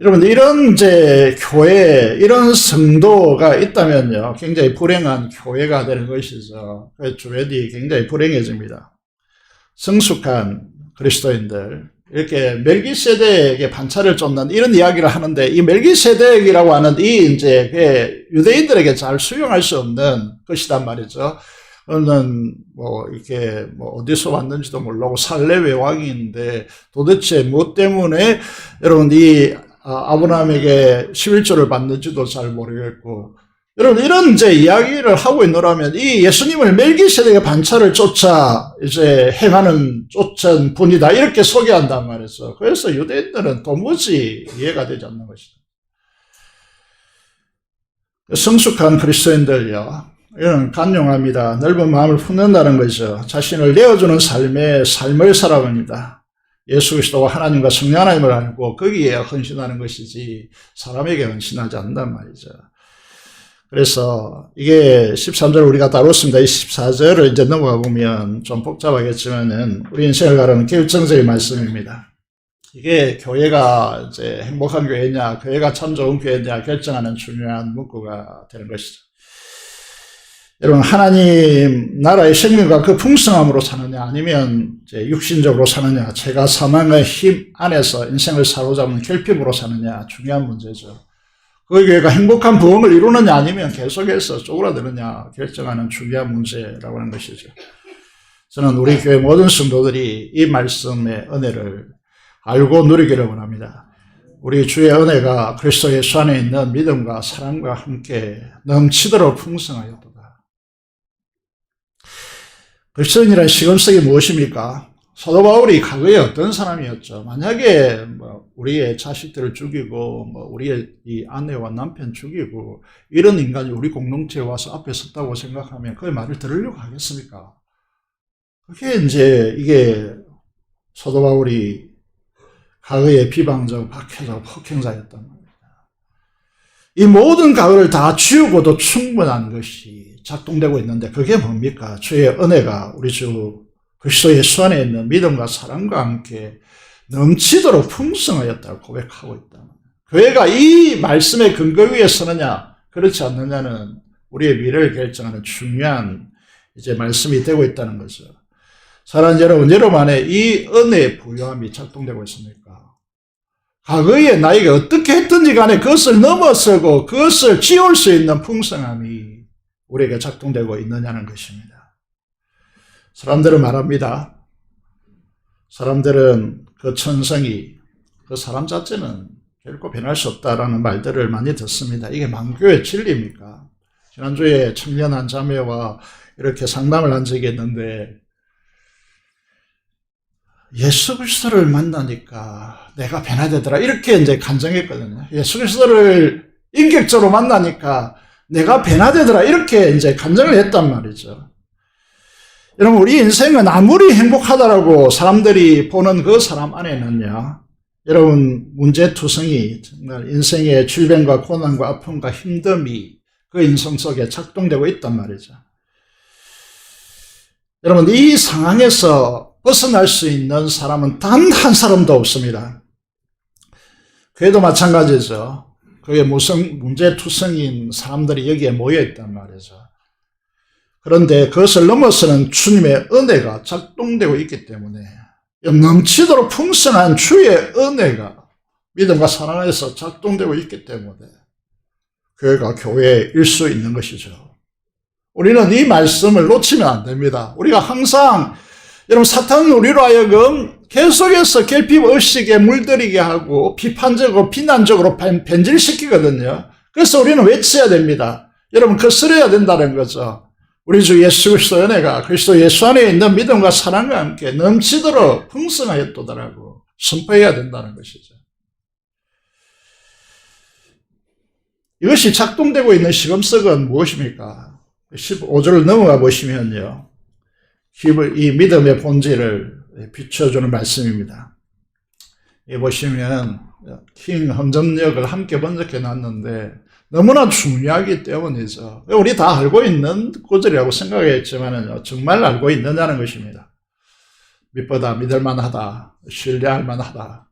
여러분, 이런 교회, 이런 성도가 있다면요, 굉장히 불행한 교회가 되는 것이죠. 그래서 주변이 굉장히 불행해집니다. 성숙한 그리스도인들, 이렇게 멜기세덱에게 반차를 쫓는 이런 이야기를 하는데, 이 멜기세덱이라고 하는 유대인들에게 잘 수용할 수 없는 것이란 말이죠. 그는 이렇게 어디서 왔는지도 모르고 살레 왕인데 도대체 무엇 때문에 여러분 아브라함에게 11조를 받는지도 잘 모르겠고, 여러분 이런 이야기를 하고 있노라면 이 예수님을 멜기세덱의 반차를 쫓아 쫓은 분이다, 이렇게 소개한단 말이죠. 그래서 유대인들은 도무지 이해가 되지 않는 것이죠. 성숙한 그리스도인들요, 이런 간용합니다. 넓은 마음을 품는다는 거죠. 자신을 내어주는 삶을 살아갑니다. 예수 그리스도와 하나님과 성령 하나님을 알고 거기에 헌신하는 것이지 사람에게 헌신하지 않는단 말이죠. 그래서 이게 13절 우리가 다뤘습니다. 이 14절을 이제 넘어가 보면 좀 복잡하겠지만은 우리 인생을 가르는 결정적인 말씀입니다. 이게 교회가 행복한 교회냐, 교회가 참 좋은 교회냐 결정하는 중요한 문구가 되는 것이죠. 여러분, 하나님 나라의 생명과 그 풍성함으로 사느냐, 아니면 육신적으로 사느냐, 죄가 사망의 힘 안에서 인생을 사로잡는 결핍으로 사느냐, 중요한 문제죠. 그 교회가 행복한 부흥을 이루느냐, 아니면 계속해서 쪼그라드느냐 결정하는 중요한 문제라고 하는 것이죠. 저는 우리 교회 모든 성도들이 이 말씀의 은혜를 알고 누리기를 원합니다. 우리 주의 은혜가 그리스도 예수 안에 있는 믿음과 사랑과 함께 넘치도록 풍성하였도다. 그리스도인이라는 시금석이 무엇입니까? 사도 바울이 과거에 어떤 사람이었죠? 만약에 우리의 자식들을 죽이고 우리의 이 아내와 남편 죽이고 이런 인간이 우리 공동체에 와서 앞에 섰다고 생각하면 그 말을 들으려고 하겠습니까? 그게 이게 사도 바울이 과거의 비방적, 박해적, 폭행자였단 말입니다. 이 모든 과거를 다 지우고도 충분한 것이 작동되고 있는데 그게 뭡니까? 주의 은혜가 우리 주 그리스도 예수 안에 있는 믿음과 사랑과 함께 넘치도록 풍성하였다고 고백하고 있다. 교회가 이 말씀의 근거 위에 서느냐 그렇지 않느냐는 우리의 미래를 결정하는 중요한 말씀이 되고 있다는 거죠. 사랑하는 여러분 안에 이 은혜의 부요함이 작동되고 있습니까? 과거에 나에게 어떻게 했든지 간에 그것을 넘어서고 그것을 지울 수 있는 풍성함이 우리에게 작동되고 있느냐는 것입니다. 사람들은 말합니다. 사람들은 그 천성이, 그 사람 자체는 결코 변할 수 없다라는 말들을 많이 듣습니다. 이게 만교의 진리입니까? 지난주에 청년 한 자매와 이렇게 상담을 한 적이 있는데 예수 그리스도를 만나니까 내가 변화되더라 이렇게 간증했거든요. 예수 그리스도를 인격적으로 만나니까 내가 변화되더라 이렇게 간증을 했단 말이죠. 여러분, 우리 인생은 아무리 행복하다라고 사람들이 보는 그 사람 안에는요, 여러분 문제투성이, 정말 인생의 질병과 고난과 아픔과 힘듦이 그 인생 속에 작동되고 있단 말이죠. 여러분, 이 상황에서 벗어날 수 있는 사람은 단 한 사람도 없습니다. 교회도 마찬가지죠. 그게 무슨 문제투성인 사람들이 여기에 모여있단 말이죠. 그런데 그것을 넘어서는 주님의 은혜가 작동되고 있기 때문에 넘치도록 풍성한 주의 은혜가 믿음과 사랑 안에서 작동되고 있기 때문에 교회가 교회일 수 있는 것이죠. 우리는 이 말씀을 놓치면 안 됩니다. 우리가 항상 여러분 사탄은 우리로 하여금 계속해서 결핍 의식에 물들이게 하고 비판적으로 비난적으로 변질시키거든요. 그래서 우리는 외쳐야 됩니다. 여러분 거스려야 된다는 거죠. 우리 주 예수 그리스도의 은혜가 그리스도 예수 안에 있는 믿음과 사랑과 함께 넘치도록 풍성하였도다라고 선포해야 된다는 것이죠. 이것이 작동되고 있는 시금석은 무엇입니까? 15절을 넘어가 보시면요. 이 믿음의 본질을 비춰주는 말씀입니다. 여기 보시면 킹 험점역을 함께 번역해 놨는데 너무나 중요하기 때문이죠. 우리 다 알고 있는 구절이라고 생각했지만 정말 알고 있느냐는 것입니다. 믿보다 믿을만하다, 신뢰할 만하다.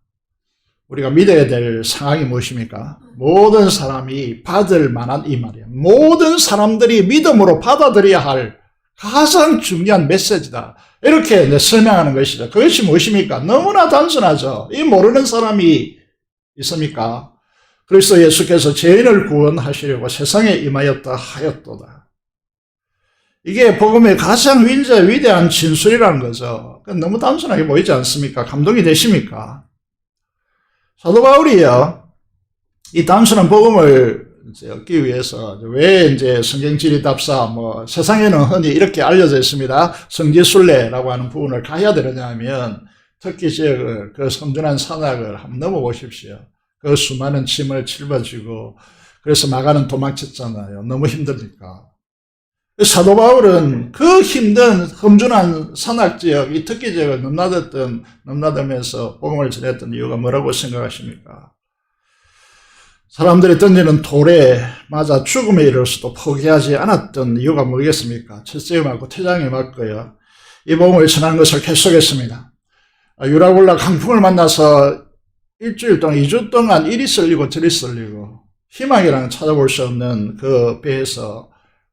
우리가 믿어야 될 상황이 무엇입니까? 모든 사람이 받을 만한 이 말이에요. 모든 사람들이 믿음으로 받아들여야 할 가장 중요한 메시지다. 이렇게 설명하는 것이죠. 그것이 무엇입니까? 너무나 단순하죠. 이 모르는 사람이 있습니까? 그리스도 예수께서 죄인을 구원하시려고 세상에 임하였다 하였도다. 이게 복음의 가장 위대한 진술이라는 거죠. 너무 단순하게 보이지 않습니까? 감동이 되십니까? 사도 바울이요, 이 단순한 복음을 얻기 위해서 왜 이제 성경지리답사 세상에는 흔히 이렇게 알려져 있습니다. 성지순례라고 하는 부분을 가야 되느냐면 터키 지역을 그 섬준한 산악을 한번 넘어보십시오. 그 수많은 짐을 짊어지고 그래서 마가는 도망쳤잖아요. 너무 힘드니까. 사도 바울은 그 힘든 험준한 산악지역, 이 터키 지역을 넘나들면서 복음을 전했던 이유가 뭐라고 생각하십니까? 사람들이 던지는 돌에 맞아 죽음에 이르러서도 포기하지 않았던 이유가 뭐겠습니까? 첫째에 맞고 태장에 맞고요. 이 복음을 전하는 것을 계속했습니다. 유라굴라 강풍을 만나서 일주일 동안, 2주 동안 이리 썰리고 저리 썰리고 희망이라는 찾아볼 수 없는 그 배에서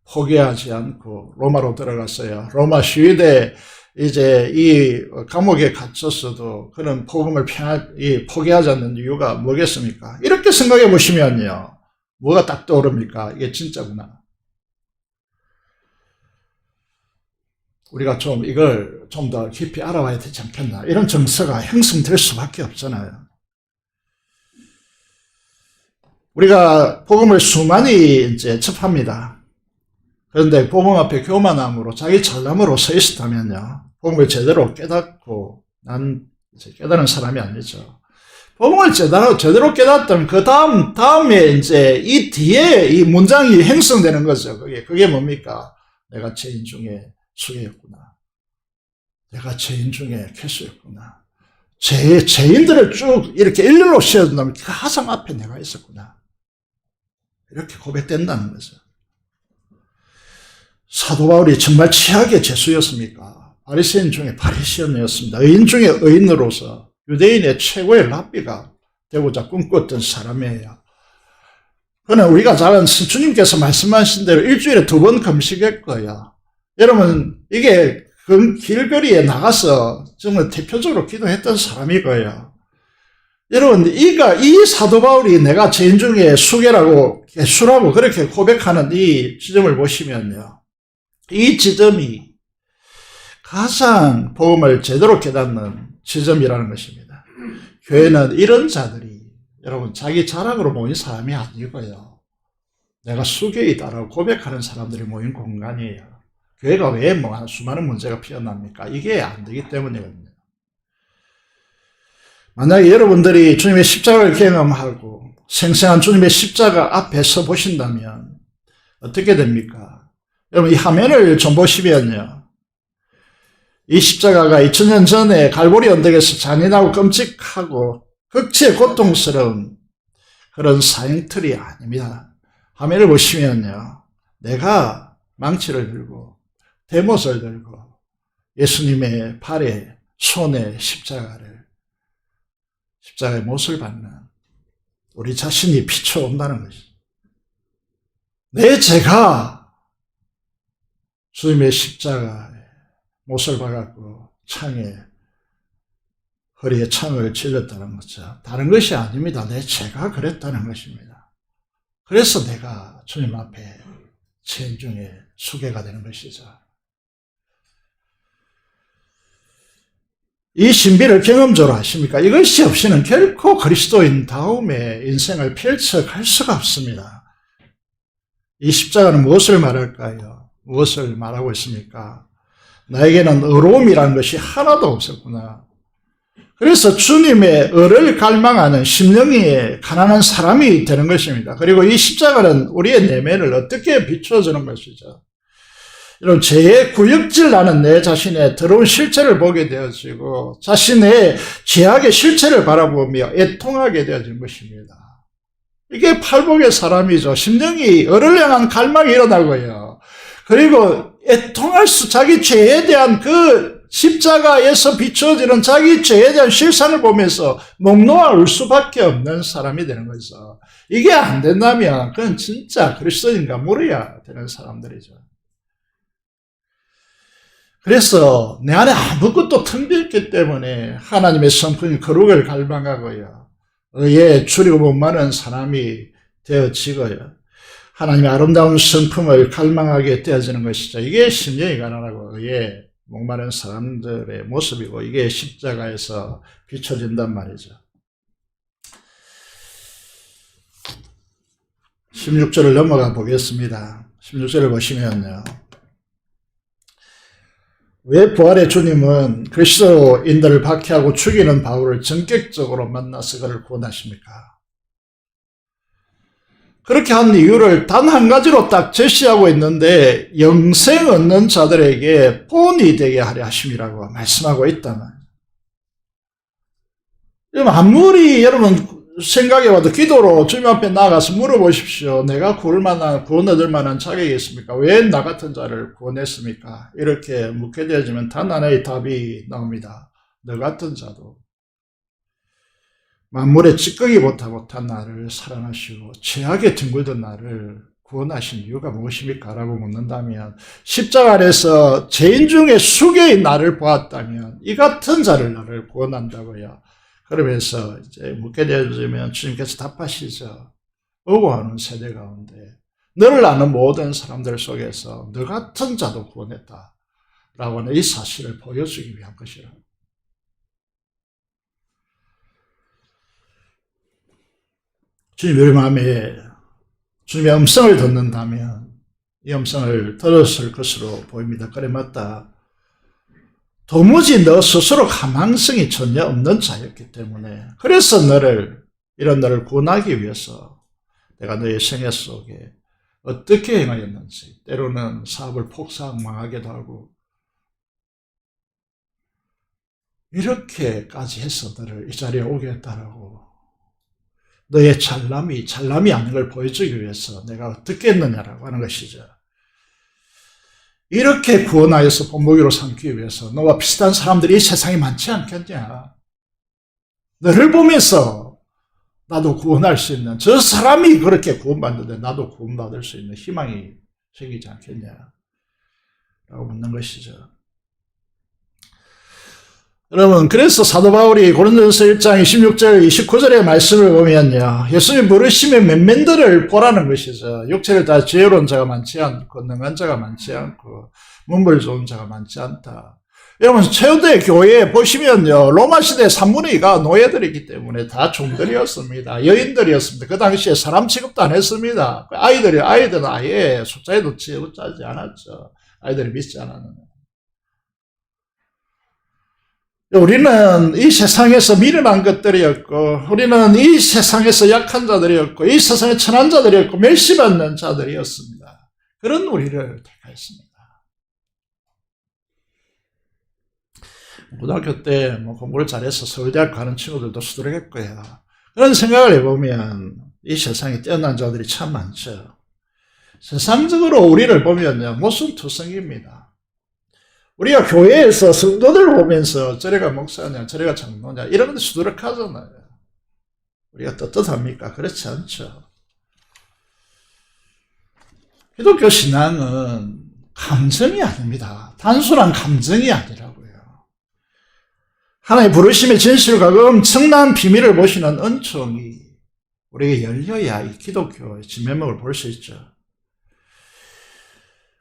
포기하지 않고 로마로 들어갔어요. 로마 시위대 이제 이 감옥에 갇혔어도 그런 복음을 포기하지 않는 이유가 뭐겠습니까? 이렇게 생각해 보시면요. 뭐가 딱 떠오릅니까? 이게 진짜구나. 우리가 이걸 좀 더 깊이 알아봐야 되지 않겠나. 이런 정서가 형성될 수밖에 없잖아요. 우리가 복음을 수많이 이제 접합니다. 그런데 복음 앞에 교만함으로 자기 잘남으로 서 있었다면요. 복음을 제대로 깨닫고 난 이제 깨달은 사람이 아니죠. 복음을 제대로 깨닫던 그 다음에 이제 이 뒤에 이 문장이 형성되는 거죠. 그게 뭡니까? 내가 죄인 중에 수괴였구나. 내가 죄인 중에 괴수였구나. 죄인들을 쭉 이렇게 일렬로 씌워준다면 가장 앞에 내가 있었구나. 이렇게 고백된다는 거죠. 사도 바울이 정말 최악의 죄수였습니까? 바리새인 중에 바리새인이었습니다. 의인 중에 의인으로서 유대인의 최고의 랍비가 되고자 꿈꿨던 사람이에요. 그러나 우리가 잘 아는 주님께서 말씀하신 대로 일주일에 2번 금식했고요. 여러분 이게 그 길거리에 나가서 정말 대표적으로 기도했던 사람이고요. 여러분 이 사도 바울이 내가 죄인 중에 괴수라고 그렇게 고백하는 이 지점을 보시면요. 이 지점이 가장 복음을 제대로 깨닫는 지점이라는 것입니다. 교회는 이런 자들이 여러분 자기 자랑으로 모인 사람이 아니고요. 내가 수괴이다라고 고백하는 사람들이 모인 공간이에요. 교회가 왜 수많은 문제가 피어납니까? 이게 안 되기 때문이거든요. 만약에 여러분들이 주님의 십자가를 경험하고 생생한 주님의 십자가 앞에 서 보신다면 어떻게 됩니까? 여러분 이 화면을 좀 보시면요. 이 십자가가 2000년 전에 갈보리 언덕에서 잔인하고 끔찍하고 극치의 고통스러운 그런 사형틀이 아닙니다. 화면을 보시면요. 내가 망치를 들고 대못을 들고 예수님의 발에 손에 십자가의 못을 받는 우리 자신이 비춰온다는 것이죠. 내 죄가 주님의 십자가에 못을 박았고 허리에 창을 찔렀다는 거죠. 다른 것이 아닙니다. 내 죄가 그랬다는 것입니다. 그래서 내가 주님 앞에 체인중에 수괴가 되는 것이죠. 이 신비를 경험적으로 하십니까? 이것이 없이는 결코 그리스도인 다음의 인생을 펼쳐갈 수가 없습니다. 이 십자가는 무엇을 말할까요? 무엇을 말하고 있습니까? 나에게는 의로움이라는 것이 하나도 없었구나. 그래서 주님의 의를 갈망하는 심령이 가난한 사람이 되는 것입니다. 그리고 이 십자가는 우리의 내면을 어떻게 비춰주는 것이죠. 여러분, 죄의 구역질 나는 내 자신의 더러운 실체를 보게 되어지고 자신의 죄악의 실체를 바라보며 애통하게 되어진 것입니다. 이게 팔복의 사람이죠. 심령이 의를 향한 갈망이 일어나고요. 그리고 애통할 수, 자기 죄에 대한 그 십자가에서 비춰지는 자기 죄에 대한 실상을 보면서 목 놓아 울 수밖에 없는 사람이 되는 거죠. 이게 안 된다면 그건 진짜 그리스도인가 물어야 되는 사람들이죠. 그래서 내 안에 아무것도 텅 비었기 때문에 하나님의 성품이 거룩을 갈망하고요. 의에 줄이고 목마른 사람이 되어지고요. 하나님의 아름다운 성품을 갈망하게 되어지는 것이죠. 이게 심령이 가난하고 의에 목마른 사람들의 모습이고 이게 십자가에서 비춰진단 말이죠. 16절을 넘어가 보겠습니다. 16절을 보시면요. 왜 부활의 주님은 그리스도인들을 박해하고 죽이는 바울을 전격적으로 만나서 그를 구원하십니까? 그렇게 한 이유를 단 한 가지로 딱 제시하고 있는데 영생 얻는 자들에게 본이 되게 하려 하심이라고 말씀하고 있다는. 아무리 여러분 생각해봐도 기도로 주님 앞에 나가서 물어보십시오. 내가 구원 얻을 만한 자격이 있습니까? 왜 나 같은 자를 구원했습니까? 이렇게 묻게 되어지면 단 하나의 답이 나옵니다. 너 같은 자도 만물의 찌꺼기 못한 나를 사랑하시고 죄악에 뒹굴던 나를 구원하신 이유가 무엇입니까? 라고 묻는다면 십자가 아래서 죄인 중에 수개의 나를 보았다면 이 같은 자를 나를 구원한다고요. 그러면서 이제 묻게 되어지면 주님께서 답하시죠. 어고하는 세대 가운데 너를 아는 모든 사람들 속에서 너 같은 자도 구원했다. 라고 하는 이 사실을 보여주기 위한 것이라. 주님의 마음에 주님의 음성을 듣는다면 이 음성을 들었을 것으로 보입니다. 그래 맞다. 도무지 너 스스로 가망성이 전혀 없는 자였기 때문에 그래서 이런 너를 구원하기 위해서 내가 너의 생애 속에 어떻게 행하였는지 때로는 사업을 폭삭 망하게도 하고 이렇게까지 해서 너를 이 자리에 오게 했다라고 너의 잘남이 아닌 걸 보여주기 위해서 내가 어떻게 했느냐라고 하는 것이죠. 이렇게 구원하여서 본보기로 삼기 위해서 너와 비슷한 사람들이 이 세상에 많지 않겠냐. 너를 보면서 나도 구원할 수 있는 저 사람이 그렇게 구원받는데 나도 구원받을 수 있는 희망이 생기지 않겠냐 라고 묻는 것이죠. 여러분 그래서 사도 바울이 고린도전서 1장 26절 29절의 말씀을 보면요. 예수님 부르심의 면면들을 보라는 것이죠. 육체를 다 지혜로운 자가 많지 않고 능한 자가 많지 않고 문벌 좋은 자가 많지 않다. 여러분 최대 교회에 보시면요. 로마 시대 3분의 2가 노예들이기 때문에 다 종들이었습니다. 여인들이었습니다. 그 당시에 사람 취급도 안 했습니다. 아이들은 아예 숫자에도 짜지 않았죠. 아이들이 믿지 않았는데. 우리는 이 세상에서 미련한 것들이었고 우리는 이 세상에서 약한 자들이었고 이 세상에 천한 자들이었고 멸시받는 자들이었습니다. 그런 우리를 택하였습니다. 고등학교 때 공부를 잘해서 서울대학 가는 친구들도 수두룩했고요. 그런 생각을 해보면 이 세상에 뛰어난 자들이 참 많죠. 세상적으로 우리를 보면요. 모순투성입니다. 우리가 교회에서 성도들 보면서 저래가 목사냐 저래가 장로냐 이런 데 수두룩하잖아요. 우리가 떳떳합니까? 그렇지 않죠. 기독교 신앙은 감정이 아닙니다. 단순한 감정이 아니라고요. 하나님의 부르심의 진실과 그 엄청난 비밀을 보시는 은총이 우리에게 열려야 이 기독교의 진면목을 볼 수 있죠.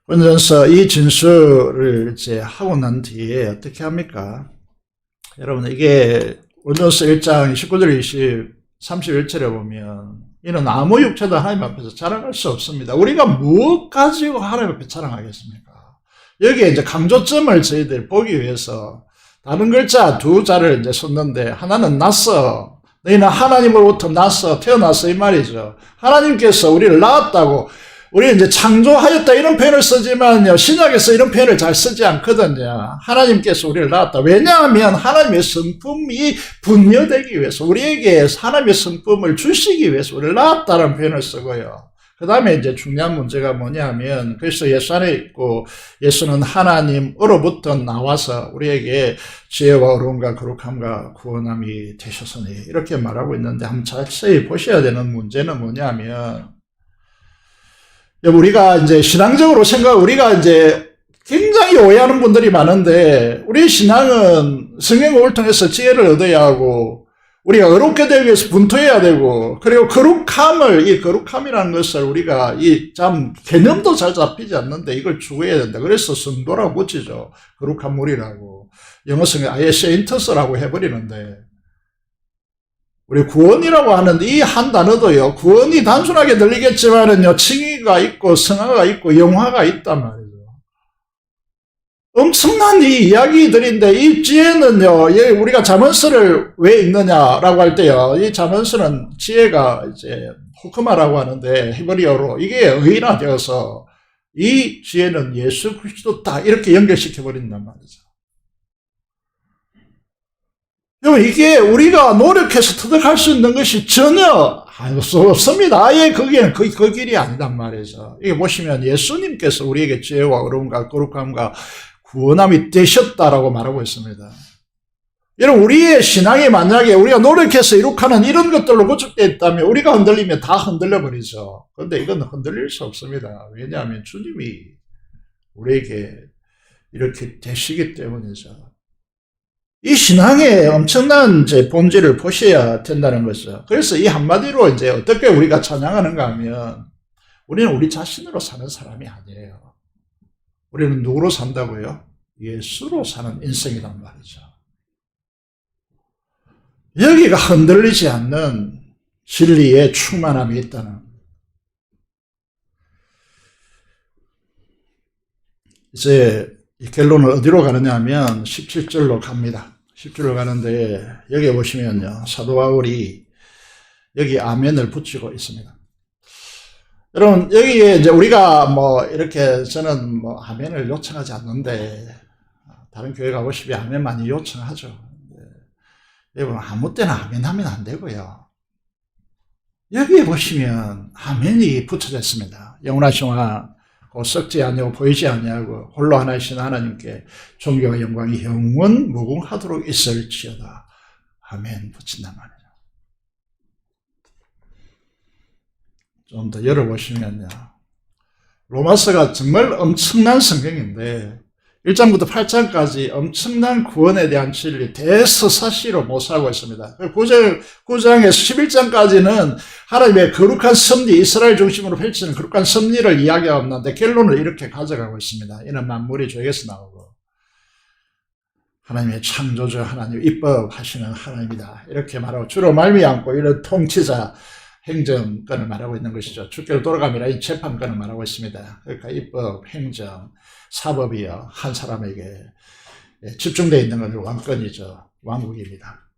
그러면서 이 진술을 이제 하고 난 뒤에 어떻게 합니까? 여러분, 이게 고린도서 1장 19절 31절에 보면 이는 아무 육체도 하나님 앞에서 자랑할 수 없습니다. 우리가 무엇 가지고 하나님 앞에 자랑하겠습니까? 여기에 이제 강조점을 저희들이 보기 위해서 다른 글자 두 자를 이제 썼는데, 하나는 났어. 너희는 하나님으로부터 났어. 태어났어. 이 말이죠. 하나님께서 우리를 낳았다고, 우리 이제 창조하였다 이런 표현을 쓰지만요, 신약에서 이런 표현을 잘 쓰지 않거든요. 하나님께서 우리를 낳았다. 왜냐하면 하나님의 성품이 분여되기 위해서, 우리에게 하나님의 성품을 주시기 위해서 우리를 낳았다는 표현을 쓰고요. 그 다음에 이제 중요한 문제가 뭐냐면, 그래서 예수 안에 있고, 예수는 하나님으로부터 나와서 우리에게 지혜와 어려움과 거룩함과 구원함이 되셨으니, 이렇게 말하고 있는데, 한번 자세히 보셔야 되는 문제는 뭐냐면, 우리가 이제 신앙적으로 우리가 이제 굉장히 오해하는 분들이 많은데, 우리 신앙은 성경을 통해서 지혜를 얻어야 하고, 우리가 의롭게 되기 위해서 분투해야 되고, 그리고 이 거룩함이라는 것을 우리가 참 개념도 잘 잡히지 않는데 이걸 추구해야 된다. 그래서 성도라고 붙이죠. 거룩한 무리라고. 영어 성에 아예 세인터스라고 해버리는데, 우리 구원이라고 하는 이 한 단어도요, 구원이 단순하게 들리겠지만은요, 칭의가 있고 성화가 있고 영화가 있단 말이죠. 엄청난 이 이야기들인데, 이 지혜는요, 우리가 잠언서를 왜 읽느냐라고 할 때요, 이 잠언서는 지혜가 이제 호크마라고 하는데, 히브리어로 이게 의인화되어서 이 지혜는 예수 그리스도다 이렇게 연결시켜버린단 말이죠. 여러분, 이게 우리가 노력해서 터득할 수 있는 것이 전혀 없습니다. 아예 거기에는 그 길이 아니단 말이죠. 이게 보시면 예수님께서 우리에게 지혜와 어려움과 거룩함과 구원함이 되셨다라고 말하고 있습니다. 여러분, 우리의 신앙이 만약에 우리가 노력해서 이룩하는 이런 것들로 구축되어 있다면 우리가 흔들리면 다 흔들려 버리죠. 그런데 이건 흔들릴 수 없습니다. 왜냐하면 주님이 우리에게 이렇게 되시기 때문이죠. 이 신앙의 엄청난 이제 본질을 보셔야 된다는 거죠. 그래서 이 한마디로 이제 어떻게 우리가 찬양하는가 하면, 우리는 우리 자신으로 사는 사람이 아니에요. 우리는 누구로 산다고요? 예수로 사는 인생이란 말이죠. 여기가 흔들리지 않는 진리의 충만함이 있다는. 이제 이 결론을 어디로 가느냐 하면 17절로 갑니다. 10절로 가는데, 여기 보시면요, 사도 바울이 여기 아멘을 붙이고 있습니다. 여러분, 여기에 이제 우리가 이렇게 저는 아멘을 요청하지 않는데, 다른 교회 가보시면 아멘 많이 요청하죠. 여러분, 아무 때나 아멘 하면 안 되고요. 여기에 보시면 아멘이 붙여져 있습니다. 영원하시와 썩지 아니하고 보이지 아니하고 홀로 하나이신 하나님께 존경과 영광이 영원 무궁하도록 있을지어다. 아멘 붙인단 말이에요. 좀 더 열어보시면요, 로마서가 정말 엄청난 성경인데 1장부터 8장까지 엄청난 구원에 대한 진리 대서사시로 모사하고 있습니다. 9장에서 11장까지는 하나님의 거룩한 섭리, 이스라엘 중심으로 펼치는 거룩한 섭리를 이야기하고 있는데 결론을 이렇게 가져가고 있습니다. 이는 만물이 죄에서 나오고 하나님의 창조주 하나님, 입법하시는 하나님이다, 이렇게 말하고 주로 말미암고 이런 통치자, 행정권을 말하고 있는 것이죠. 주께로 돌아가미라 이 재판권을 말하고 있습니다. 그러니까 입법, 행정, 사법이요, 한 사람에게 집중되어 있는 것을 왕권이죠. 왕국입니다.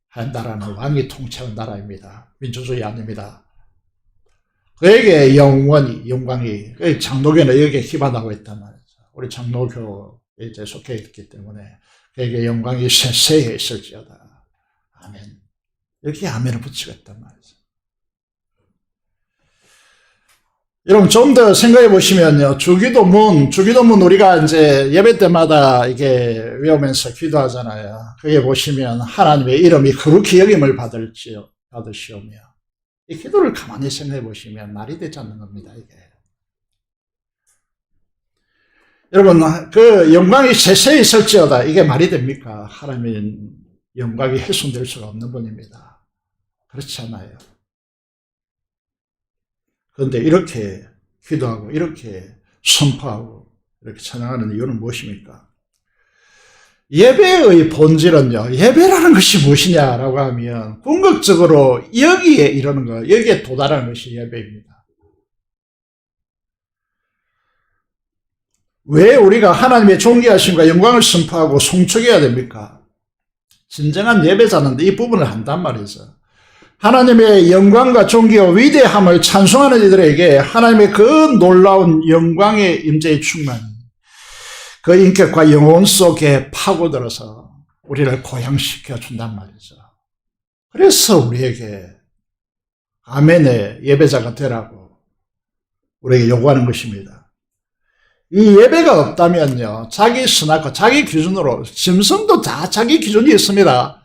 한 나라는 왕이 통치하는 나라입니다. 민주주의 아닙니다. 그에게 영원히, 영광이, 장로교는 여기에 기반하고 있단 말이죠. 우리 장로교에 이제 속해 있기 때문에 그에게 영광이 세세에 있을지어다. 아멘. 여기에 아멘을 붙이고 있단 말이죠. 여러분, 좀 더 생각해 보시면요, 주기도문 우리가 이제 예배 때마다 이게 외우면서 기도하잖아요. 거기에 보시면 하나님의 이름이 거룩히 여김을 받으시오며, 이 기도를 가만히 생각해 보시면 말이 되지 않는 겁니다, 이게. 여러분, 그 영광이 세세에 있을지어다, 이게 말이 됩니까? 하나님의 영광이 훼손될 수가 없는 분입니다. 그렇지 않아요. 그런데 이렇게 기도하고 이렇게 선포하고 이렇게 찬양하는 이유는 무엇입니까? 예배의 본질은요, 예배라는 것이 무엇이냐라고 하면 궁극적으로 여기에 이르는 거, 여기에 도달하는 것이 예배입니다. 왜 우리가 하나님의 존귀하심과 영광을 선포하고 송축해야 됩니까? 진정한 예배자는 이 부분을 한단 말이죠. 하나님의 영광과 존귀와 위대함을 찬송하는 이들에게 하나님의 그 놀라운 영광의 임재의 충만이 그 인격과 영혼 속에 파고들어서 우리를 고향시켜 준단 말이죠. 그래서 우리에게 아멘의 예배자가 되라고 우리에게 요구하는 것입니다. 이 예배가 없다면요, 자기 선악과 자기 기준으로, 짐승도 다 자기 기준이 있습니다.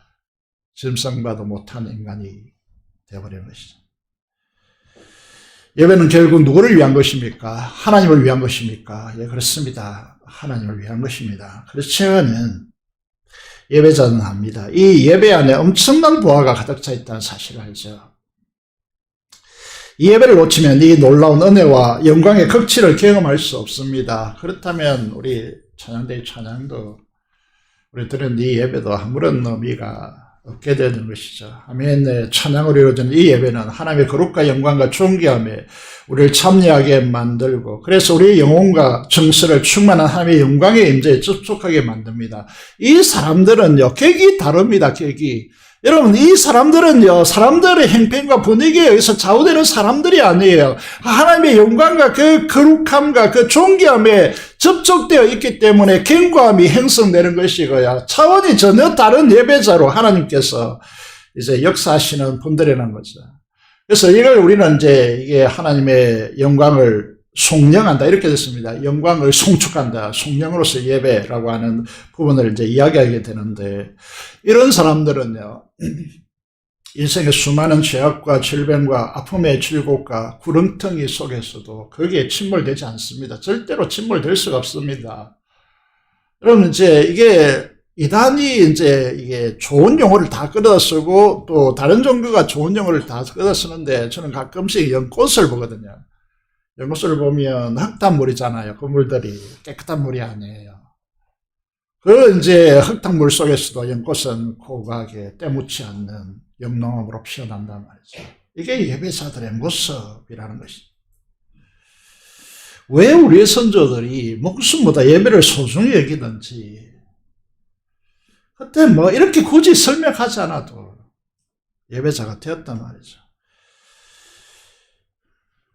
짐승과도 못한 인간이 되어버리는 것이죠. 예배는 결국 누구를 위한 것입니까? 하나님을 위한 것입니까? 예, 그렇습니다. 하나님을 위한 것입니다. 그렇지만 예배자는 압니다. 이 예배 안에 엄청난 보화가 가득 차 있다는 사실을 알죠. 이 예배를 놓치면 이 놀라운 은혜와 영광의 극치를 경험할 수 없습니다. 그렇다면 우리 찬양대의 찬양도 우리 드린 이 예배도 아무런 의미가 없게 되는 것이죠. 아멘의 찬양으로 이루어지는 이 예배는 하나님의 거룩과 영광과 존귀함에 우리를 참여하게 만들고, 그래서 우리의 영혼과 정서를 충만한 하나님의 영광의 임재에 접촉하게 만듭니다. 이 사람들은요, 격이 다릅니다. 격이. 여러분, 이 사람들은요, 사람들의 행편과 분위기에 의해서 좌우되는 사람들이 아니에요. 하나님의 영광과 그 거룩함과 그 존귀함에 접촉되어 있기 때문에 견고함이 형성되는 것이고요. 차원이 전혀 다른 예배자로 하나님께서 이제 역사하시는 분들이라는 거죠. 그래서 이걸 우리는 이제 이게 하나님의 영광을 송영한다 이렇게 됐습니다. 영광을 송축한다. 송영으로서 예배라고 하는 부분을 이제 이야기하게 되는데, 이런 사람들은요, 인생의 수많은 죄악과 질병과 아픔의 질곡과 구렁텅이 속에서도 거기에 침몰되지 않습니다. 절대로 침몰될 수가 없습니다. 여러분, 이제 이게 이단이 이제 이게 좋은 용어를 다 끌어다 쓰고 또 다른 종교가 좋은 용어를 다 끌어다 쓰는데, 저는 가끔씩 연꽃을 보거든요. 연꽃을 보면 흙탕물이잖아요. 그 물들이 깨끗한 물이 아니에요. 그 이제 흙탕물 속에서도 연꽃은 고고하게 때묻지 않는 영롱함으로 피어난단 말이죠. 이게 예배자들의 모습이라는 것이죠. 왜 우리의 선조들이 목숨보다 예배를 소중히 여기는지 그때 뭐 이렇게 굳이 설명하지 않아도 예배자가 되었단 말이죠.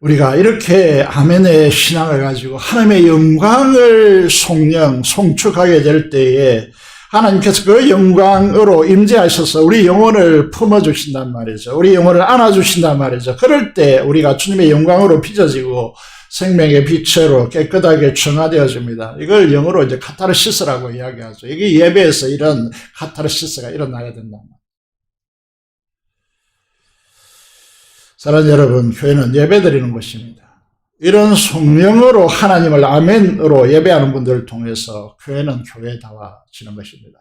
우리가 이렇게 아멘의 신앙을 가지고 하나님의 영광을 송축하게 될 때에 하나님께서 그 영광으로 임재하셔서 우리 영혼을 품어주신단 말이죠. 우리 영혼을 안아주신단 말이죠. 그럴 때 우리가 주님의 영광으로 빚어지고 생명의 빛으로 깨끗하게 정화되어집니다. 이걸 영어로 이제 카타르시스라고 이야기하죠. 이게 예배에서 이런 카타르시스가 일어나야 된단 말이에요. 사랑하는 여러분, 교회는 예배드리는 것입니다. 이런 성령으로 하나님을 아멘으로 예배하는 분들을 통해서 교회는 교회다워지는 것입니다.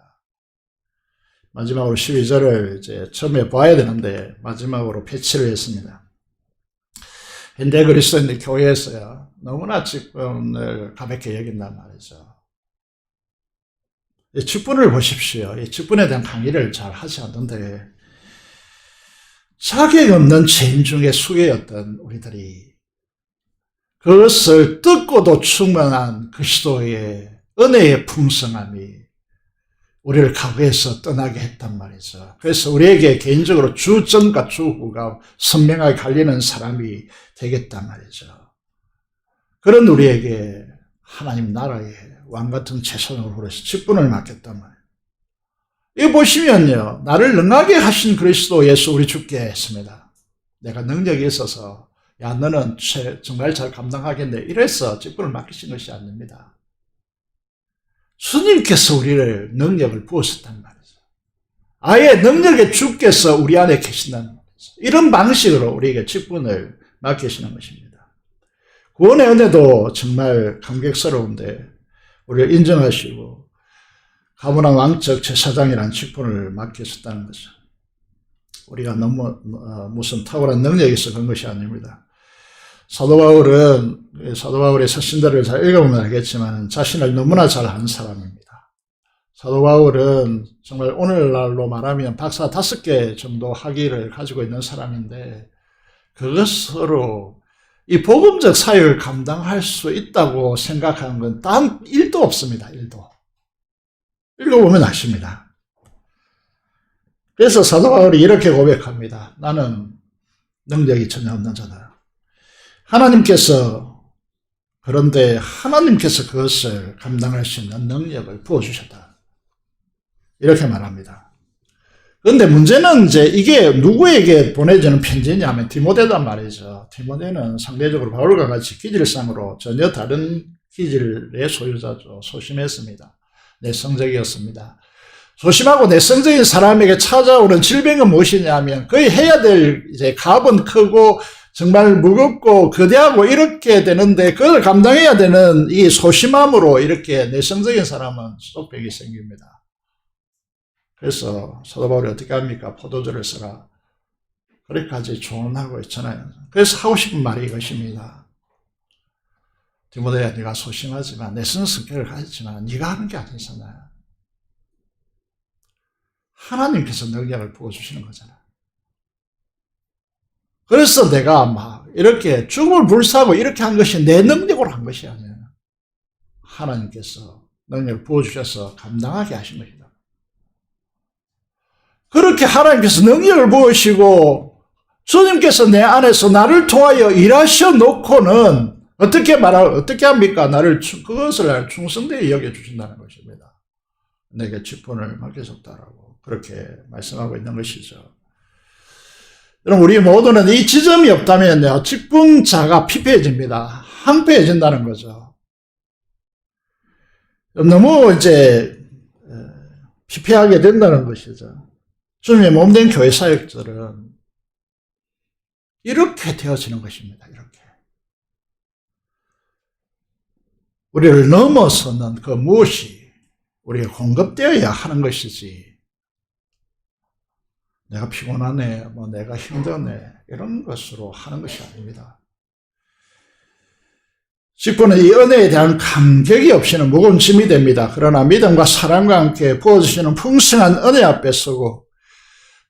마지막으로 12절을 이제 처음에 봐야 되는데 마지막으로 배치를 했습니다. 현대 그리스도인들 교회에서요, 너무나 직분을 가볍게 여긴단 말이죠. 이 직분을 보십시오. 이 직분에 대한 강의를 잘 하지 않는데, 자격 없는 죄인 중에 수혜였던 우리들이 그것을 듣고도 충만한 그리스도의 은혜의 풍성함이 우리를 각오해서 떠나게 했단 말이죠. 그래서 우리에게 개인적으로 주전과 주후가 선명하게 갈리는 사람이 되겠단 말이죠. 그런 우리에게 하나님 나라의 왕같은 최선을 부르시 직분을 맡겼단 말이에요. 이거 보시면요, 나를 능하게 하신 그리스도 예수 우리 주께 했습니다. 내가 능력이 있어서 야 너는 정말 잘 감당하겠네 이래서 직분을 맡기신 것이 아닙니다. 주님께서 우리를 능력을 부으셨단 말이죠. 아예 능력의 주께서 우리 안에 계신다는 말이죠. 이런 방식으로 우리에게 직분을 맡기시는 것입니다. 구원의 은혜도 정말 감격스러운데 우리를 인정하시고 가문한 왕적 제사장이라는 직분을 맡기셨다는 거죠. 우리가 너무 무슨 탁월한 능력이 있어 그런 것이 아닙니다. 사도 바울은 사도 바울의 서신들을 잘 읽어보면 알겠지만 자신을 너무나 잘 아는 사람입니다. 사도 바울은 정말 오늘날로 말하면 박사 5개 정도 학위를 가지고 있는 사람인데 그것으로 이 복음적 사역을 감당할 수 있다고 생각하는 건 단 1도 없습니다. 1도. 읽어보면 아십니다. 그래서 사도 바울이 이렇게 고백합니다. 나는 능력이 전혀 없는 자다. 그런데 하나님께서 그것을 감당할 수 있는 능력을 부어주셨다. 이렇게 말합니다. 그런데 문제는 이제 이게 누구에게 보내지는 편지냐면 디모데단 말이죠. 디모데는 상대적으로 바울과 같이 기질상으로 전혀 다른 기질의 소유자죠. 소심했습니다. 내성적이었습니다. 소심하고 내성적인 사람에게 찾아오는 질병은 무엇이냐면 거의 해야 될 이제 값은 크고 정말 무겁고 거대하고 이렇게 되는데 그걸 감당해야 되는 이 소심함으로 이렇게 내성적인 사람은 수족벽이 생깁니다. 그래서 사도 바울이 어떻게 합니까? 포도주를 쓰라. 그렇게까지 조언하고 있잖아요. 그래서 하고 싶은 말이 이것입니다. 디모데야, 네가 소심하지만 내성 성격을 가졌지만 네가 하는 게 아니잖아. 하나님께서 능력을 부어주시는 거잖아. 그래서 내가 막 이렇게 죽음을 불사하고 이렇게 한 것이 내 능력으로 한 것이 아니야. 하나님께서 능력을 부어주셔서 감당하게 하신 것이다. 그렇게 하나님께서 능력을 부으시고 주님께서 내 안에서 나를 통하여 일하셔 놓고는 어떻게 합니까? 그것을 충성되게 여겨주신다는 것입니다. 내게 직분을 맡겨줬다라고 그렇게 말씀하고 있는 것이죠. 여러분, 우리 모두는 이 지점이 없다면요, 직분자가 피폐해집니다. 황폐해진다는 거죠. 너무 이제 피폐하게 된다는 것이죠. 주님의 몸된 교회 사역들은 이렇게 되어지는 것입니다. 이렇게. 우리를 넘어서는 그 무엇이 우리가 공급되어야 하는 것이지, 내가 피곤하네, 내가 힘드네, 이런 것으로 하는 것이 아닙니다. 직분은 이 은혜에 대한 감격이 없이는 무거운 짐이 됩니다. 그러나 믿음과 사랑과 함께 부어주시는 풍성한 은혜 앞에 서고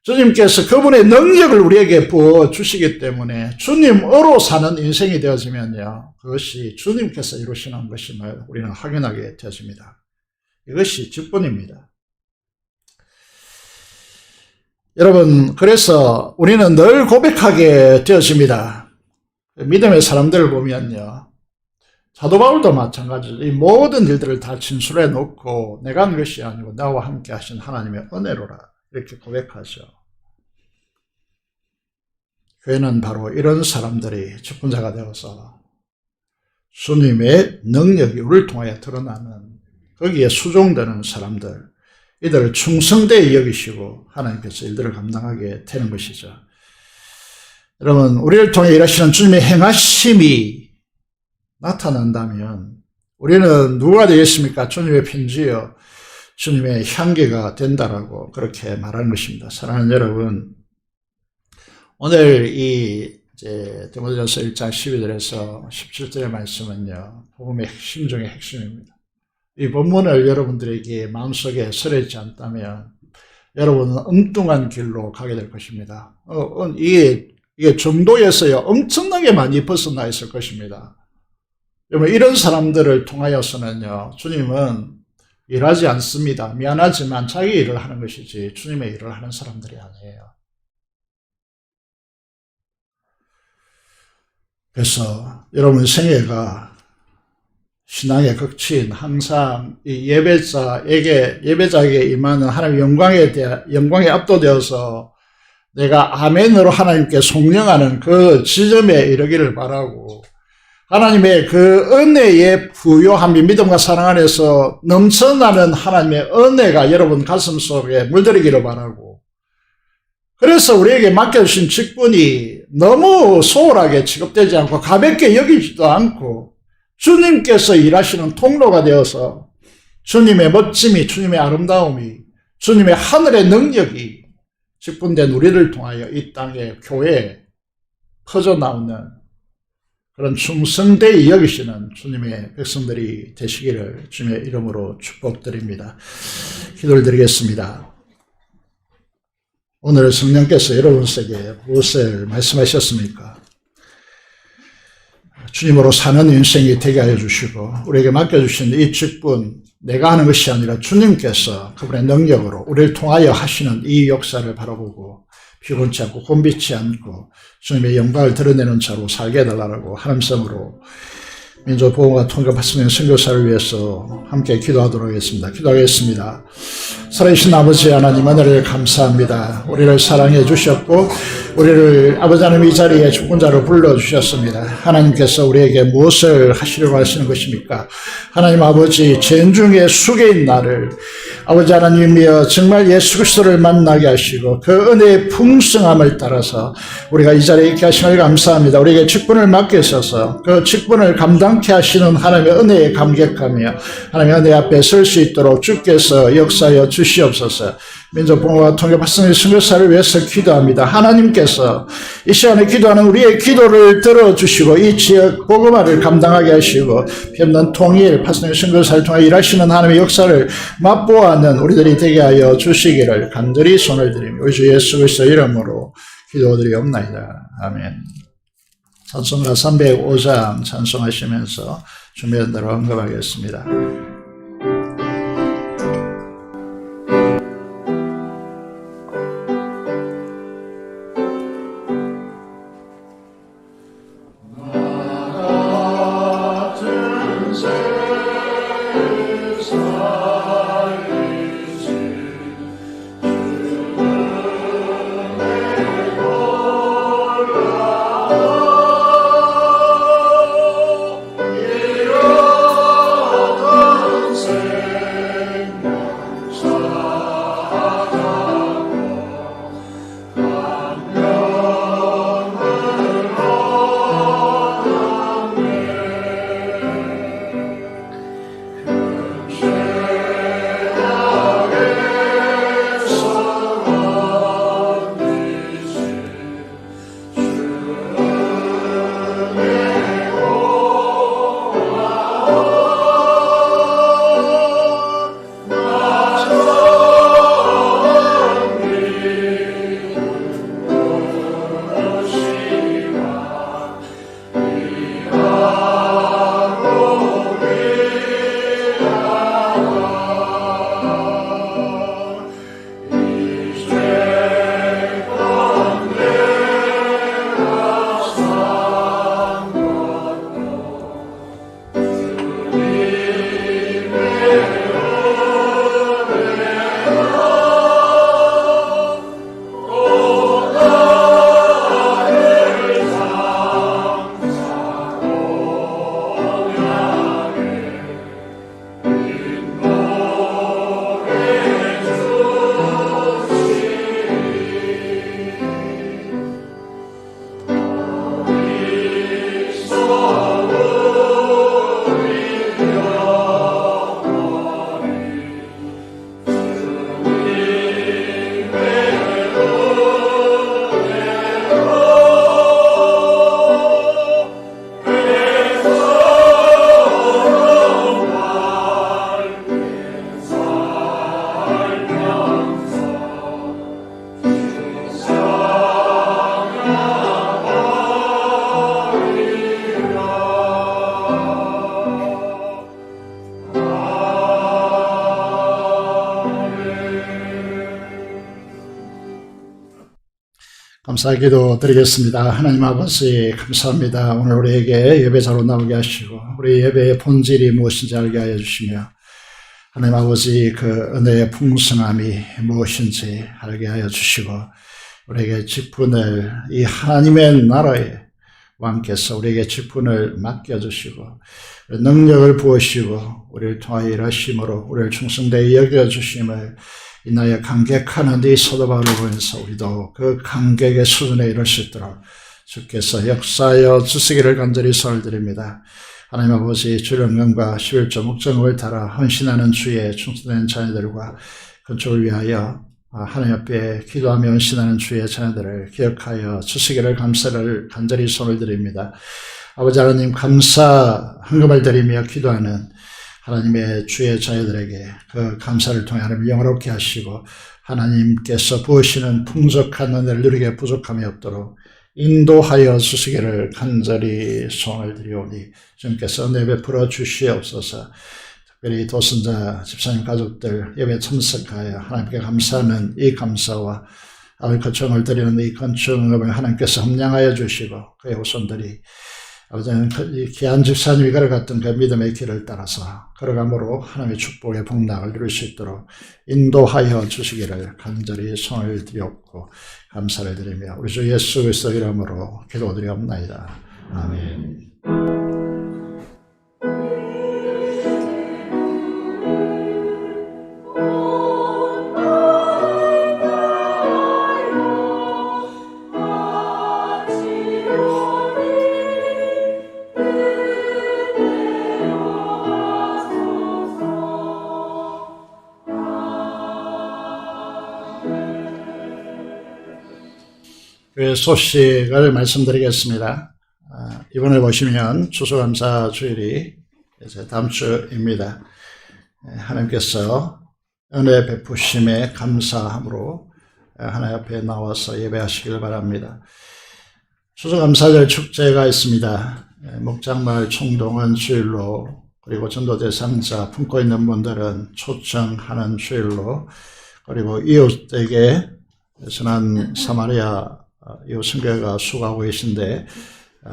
주님께서 그분의 능력을 우리에게 부어주시기 때문에 주님으로 사는 인생이 되어지면요, 그것이 주님께서 이루시는 것임을 우리는 확인하게 되어집니다. 이것이 직분입니다. 여러분, 그래서 우리는 늘 고백하게 되어집니다. 믿음의 사람들을 보면요, 사도 바울도 마찬가지죠. 이 모든 일들을 다 진술해 놓고 내가 한 것이 아니고 나와 함께 하신 하나님의 은혜로라 이렇게 고백하죠. 교회는 바로 이런 사람들이 직분자가 되어서 주님의 능력이 우리를 통하여 드러나는, 거기에 수종되는 사람들, 이들을 충성되게 여기시고 하나님께서 일들을 감당하게 되는 것이죠. 여러분, 우리를 통해 일하시는 주님의 행하심이 나타난다면 우리는 누가 되겠습니까? 주님의 편지요, 주님의 향기가 된다라고 그렇게 말하는 것입니다. 사랑하는 여러분, 오늘 이제 디모데전서 1장 12절에서 17절의 말씀은요, 복음의 핵심 중의 핵심입니다. 이 본문을 여러분들에게 마음속에 설해지지 않다면 여러분은 엉뚱한 길로 가게 될 것입니다. 이게 정도에서요, 엄청나게 많이 벗어나 있을 것입니다. 여러분, 이런 사람들을 통하여서는요, 주님은 일하지 않습니다. 미안하지만 자기 일을 하는 것이지 주님의 일을 하는 사람들이 아니에요. 그래서 여러분 생애가 신앙의 극치인 항상 이 예배자에게 임하는 하나님의 영광에 압도되어서 내가 아멘으로 하나님께 송영하는 그 지점에 이르기를 바라고, 하나님의 그 은혜의 부요함이 믿음과 사랑 안에서 넘쳐나는 하나님의 은혜가 여러분 가슴 속에 물들이기를 바라고, 그래서 우리에게 맡겨주신 직분이 너무 소홀하게 취급되지 않고 가볍게 여기지도 않고 주님께서 일하시는 통로가 되어서 주님의 멋짐이, 주님의 아름다움이, 주님의 하늘의 능력이 직분된 우리를 통하여 이 땅에 교회에 퍼져나오는 그런 충성되이 여기시는 주님의 백성들이 되시기를 주님의 이름으로 축복드립니다. 기도를 드리겠습니다. 오늘 성령께서 여러분에게 무엇을 말씀하셨습니까? 주님으로 사는 인생이 되게 하여 주시고 우리에게 맡겨주신 이 직분, 내가 하는 것이 아니라 주님께서 그분의 능력으로 우리를 통하여 하시는 이 역사를 바라보고 피곤치 않고 곤비치 않고 주님의 영광을 드러내는 자로 살게 해달라고 하나님성으로 민족 보호와 통일과 발전의 선교사를 위해서 함께 기도하도록 하겠습니다. 기도하겠습니다. 살아계신 아버지 하나님 은혜를 감사합니다. 우리를 사랑해 주셨고 우리를 아버지 하나님 이 자리에 주권자로 불러주셨습니다. 하나님께서 우리에게 무엇을 하시려고 하시는 것입니까? 하나님 아버지 죄인 중에 숙인 나를 아버지 하나님이여 정말 예수 그리스도를 만나게 하시고 그 은혜의 풍성함을 따라서 우리가 이 자리에 있게 하심을 감사합니다. 우리에게 직분을 맡기셔서 그 직분을 감당케 하시는 하나님의 은혜에 감격하며 하나님의 은혜 앞에 설 수 있도록 주께서 역사하여 주시옵소서. 민족 봉헌과 통일 발전의 선교사를 위해서 기도합니다. 하나님께서 이 시간에 기도하는 우리의 기도를 들어주시고 이 지역 복음화를 감당하게 하시고 피없는 통일 발전의 선교사를 통해 일하시는 하나님의 역사를 맛보아하는 우리들이 되게 하여 주시기를 간절히 손을 드리며 우리 주 예수 그리스도 이름으로 기도드리옵나이다. 아멘. 찬송가 305장 찬송하시면서 준비한 대로 언급하겠습니다. 감사기도 드리겠습니다. 하나님 아버지 감사합니다. 오늘 우리에게 예배자로 나오게 하시고 우리 예배의 본질이 무엇인지 알게 하여 주시며 하나님 아버지 그 은혜의 풍성함이 무엇인지 알게 하여 주시고 우리에게 직분을 이 하나님의 나라의 왕께서 우리에게 직분을 맡겨주시고 능력을 부으시고 우리를 통하여 일하심으로 우리를 충성되이 여겨주심을 인하여 감격하는 이 사도 바울을 보면서 우리도 그 감격의 수준에 이를 수 있도록 주께서 역사하여 주시기를 간절히 손을 드립니다. 하나님 아버지 주의 영광과 11조 목적을 따라 헌신하는 주의 충성된 자녀들과 건축을 위하여 하나님 앞에 기도하며 헌신하는 주의 자녀들을 기억하여 주시기를 감사를 간절히 손을 드립니다. 아버지 하나님 감사 헌금을 드리며 기도하는 하나님의 주의 자녀들에게 그 감사를 통해 하나님 영화롭게 하시고 하나님께서 부으시는 풍족한 은혜를 누리게 부족함이 없도록 인도하여 주시기를 간절히 소원을 드리오니 주님께서 은혜 베풀어 주시옵소서. 특별히 도순자 집사님 가족들 예배 참석하여 하나님께 감사하는 이 감사와 아버지 거청을 드리는 이 건축을 하나님께서 함량하여 주시고 그의 후손들이 아버지는 귀한 집사님이 걸어갔던 그 믿음의 길을 따라서 걸어감으로 하나님의 축복의 복락을 누릴 수 있도록 인도하여 주시기를 간절히 손을 드렸고 감사를 드리며 우리 주 예수 그리스도 이름으로 기도드리옵나이다. 아멘. 그 소식을 말씀드리겠습니다. 이번에 보시면 추수감사 주일이 이제 다음 주입니다. 하나님께서 은혜 베푸심에 감사함으로 하나님 앞에 나와서 예배하시길 바랍니다. 추수감사절 축제가 있습니다. 목장마을 총동은 주일로 그리고 전도 대상자 품고 있는 분들은 초청하는 주일로 그리고 이웃에게 선한 사마리아 이웃 선교회가 수고하고 계신데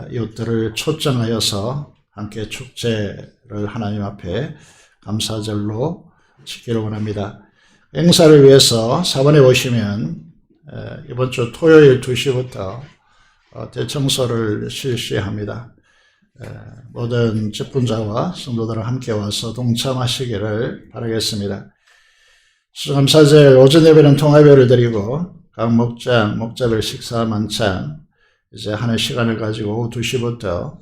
이웃들을 초청하여서 함께 축제를 하나님 앞에 감사절로 지키기를 원합니다. 행사를 위해서 4번에 보시면 이번 주 토요일 2시부터 대청소를 실시합니다. 모든 직분자와 성도들을 함께 와서 동참하시기를 바라겠습니다. 추수감사절 오전 예배는 통화예배를 드리고 각 목장, 목자별 식사 만찬, 이제 하는 시간을 가지고 오후 2시부터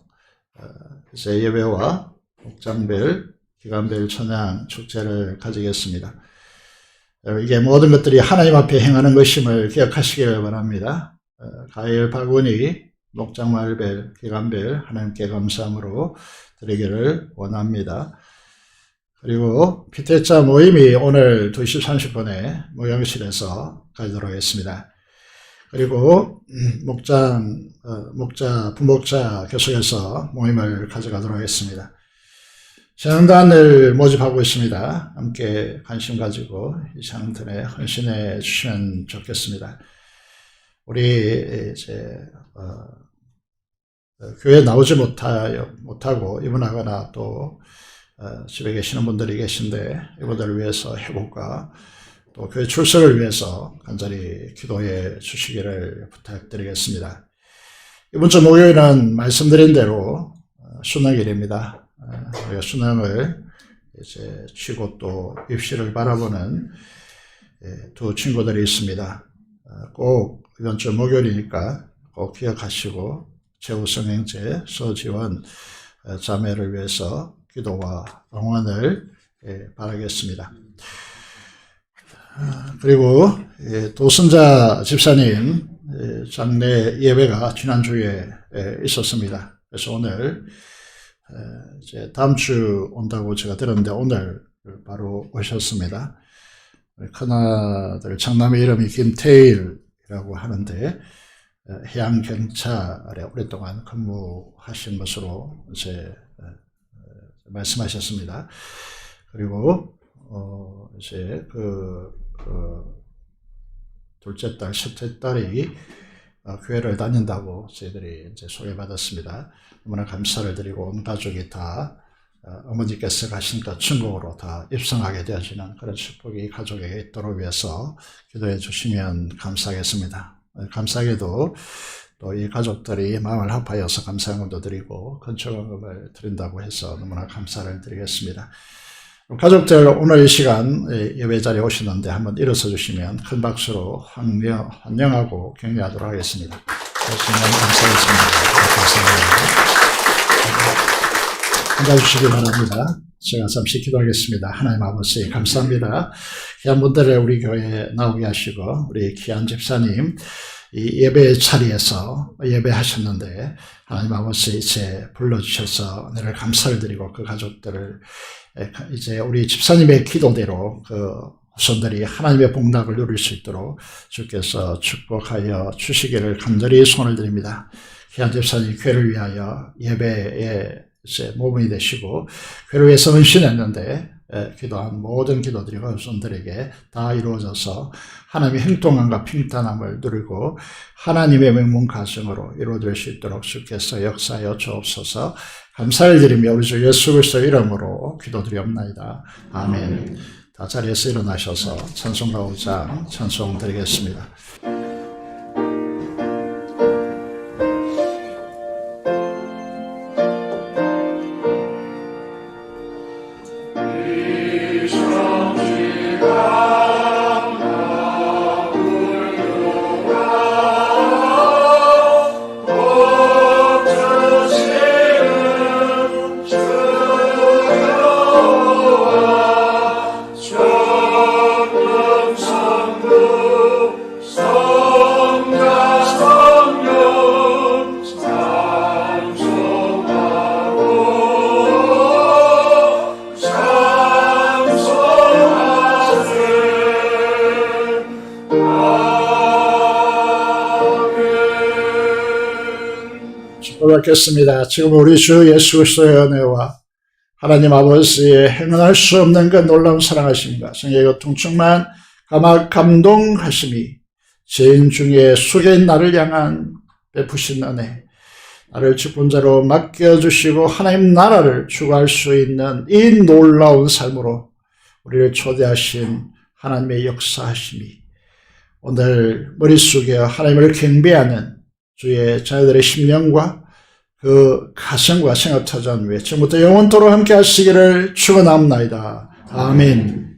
이제 예배와 목장별, 기간별 찬양 축제를 가지겠습니다. 이게 모든 것들이 하나님 앞에 행하는 것임을 기억하시기를 바랍니다. 가일 바구니, 목장마을별, 기간별 하나님께 감사함으로 드리기를 원합니다. 그리고 피태자 모임이 오늘 2시 30분에 모형실에서 가지도록 하겠습니다. 그리고 부목자 계속해서 모임을 가져가도록 하겠습니다. 재능단을 모집하고 있습니다. 함께 관심 가지고 이 재능단에 헌신해 주시면 좋겠습니다. 우리 이제 교회 나오지 못하고 입원하거나 또 집에 계시는 분들이 계신데 이분들을 위해서 회복과 또 교회 출석을 위해서 간절히 기도해 주시기를 부탁드리겠습니다. 이번 주 목요일은 말씀드린 대로 수능일입니다. 우리가 수능을 이제 치고 또 입시를 바라보는 두 친구들이 있습니다. 꼭 이번 주 목요일이니까 꼭 기억하시고 최우성 형제, 서지원 자매를 위해서 기도와 응원을 바라겠습니다. 그리고 도순자 집사님 장례 예배가 지난주에 있었습니다. 그래서 오늘 이제 다음 주 온다고 제가 들었는데 오늘 바로 오셨습니다. 큰아들 장남의 이름이 김태일이라고 하는데 해양경찰에 오랫동안 근무하신 것으로 이제 말씀하셨습니다. 그리고 이제 둘째 딸, 셋째 딸이 교회를 다닌다고 저희들이 이제 소개받았습니다. 너무나 감사를 드리고 온 가족이 다 어머니께서 가시니까 천국으로 다 입성하게 되어지는 그런 축복이 가족에게 있도록 위해서 기도해 주시면 감사하겠습니다. 감사하게도 또 이 가족들이 마음을 합하여서 감사헌금도 드리고 건축헌금을 드린다고 해서 너무나 감사를 드리겠습니다. 가족들 오늘 이 시간 예배 자리에 오시는데 한번 일어서 주시면 큰 박수로 환영하고 격려하도록 하겠습니다. 오시면 감사하겠습니다. 앉아주시기 바랍니다. 제가 잠시 기도하겠습니다. 하나님 아버지 감사합니다. 귀한 분들을 우리 교회에 나오게 하시고 우리 귀한 집사님 이 예배 자리에서 예배하셨는데 하나님 아버지 이제 불러주셔서 은혜를 감사를 드리고 그 가족들을 이제 우리 집사님의 기도대로 그 후손들이 하나님의 복락을 누릴 수 있도록 주께서 축복하여 주시기를 간절히 소원을 드립니다. 귀한 집사님 교회를 위하여 예배에 이제 모범이 되시고 교회를 위해서 헌신했는데 기도한 모든 기도들과 후손들에게 다 이루어져서 하나님의 행동함과 평탄함을 누리고 하나님의 명문 가정으로 이루어질 수 있도록 주께서 역사하여 주옵소서. 감사를 드리며 우리 주 예수 그리스도의 이름으로 기도드리옵나이다. 아멘. 다 자리에서 일어나셔서 찬송가 5장 찬송 드리겠습니다. 받겠습니다. 지금 우리 주 예수 그리스도의 은혜와 하나님 아버지의 행할 수 없는 그 놀라운 사랑하심과 성의 교통 충만 감동하심이 죄인 중에 숙인 나를 향한 베푸신 은혜, 나를 직분자로 맡겨주시고 하나님 나라를 추구할 수 있는 이 놀라운 삶으로 우리를 초대하신 하나님의 역사하심이 오늘 머릿속에 하나님을 경배하는 주의 자녀들의 심령과 그 가정과 생활터전 위에 지금부터 영원토록 함께 하시기를 축원합니다. 아멘.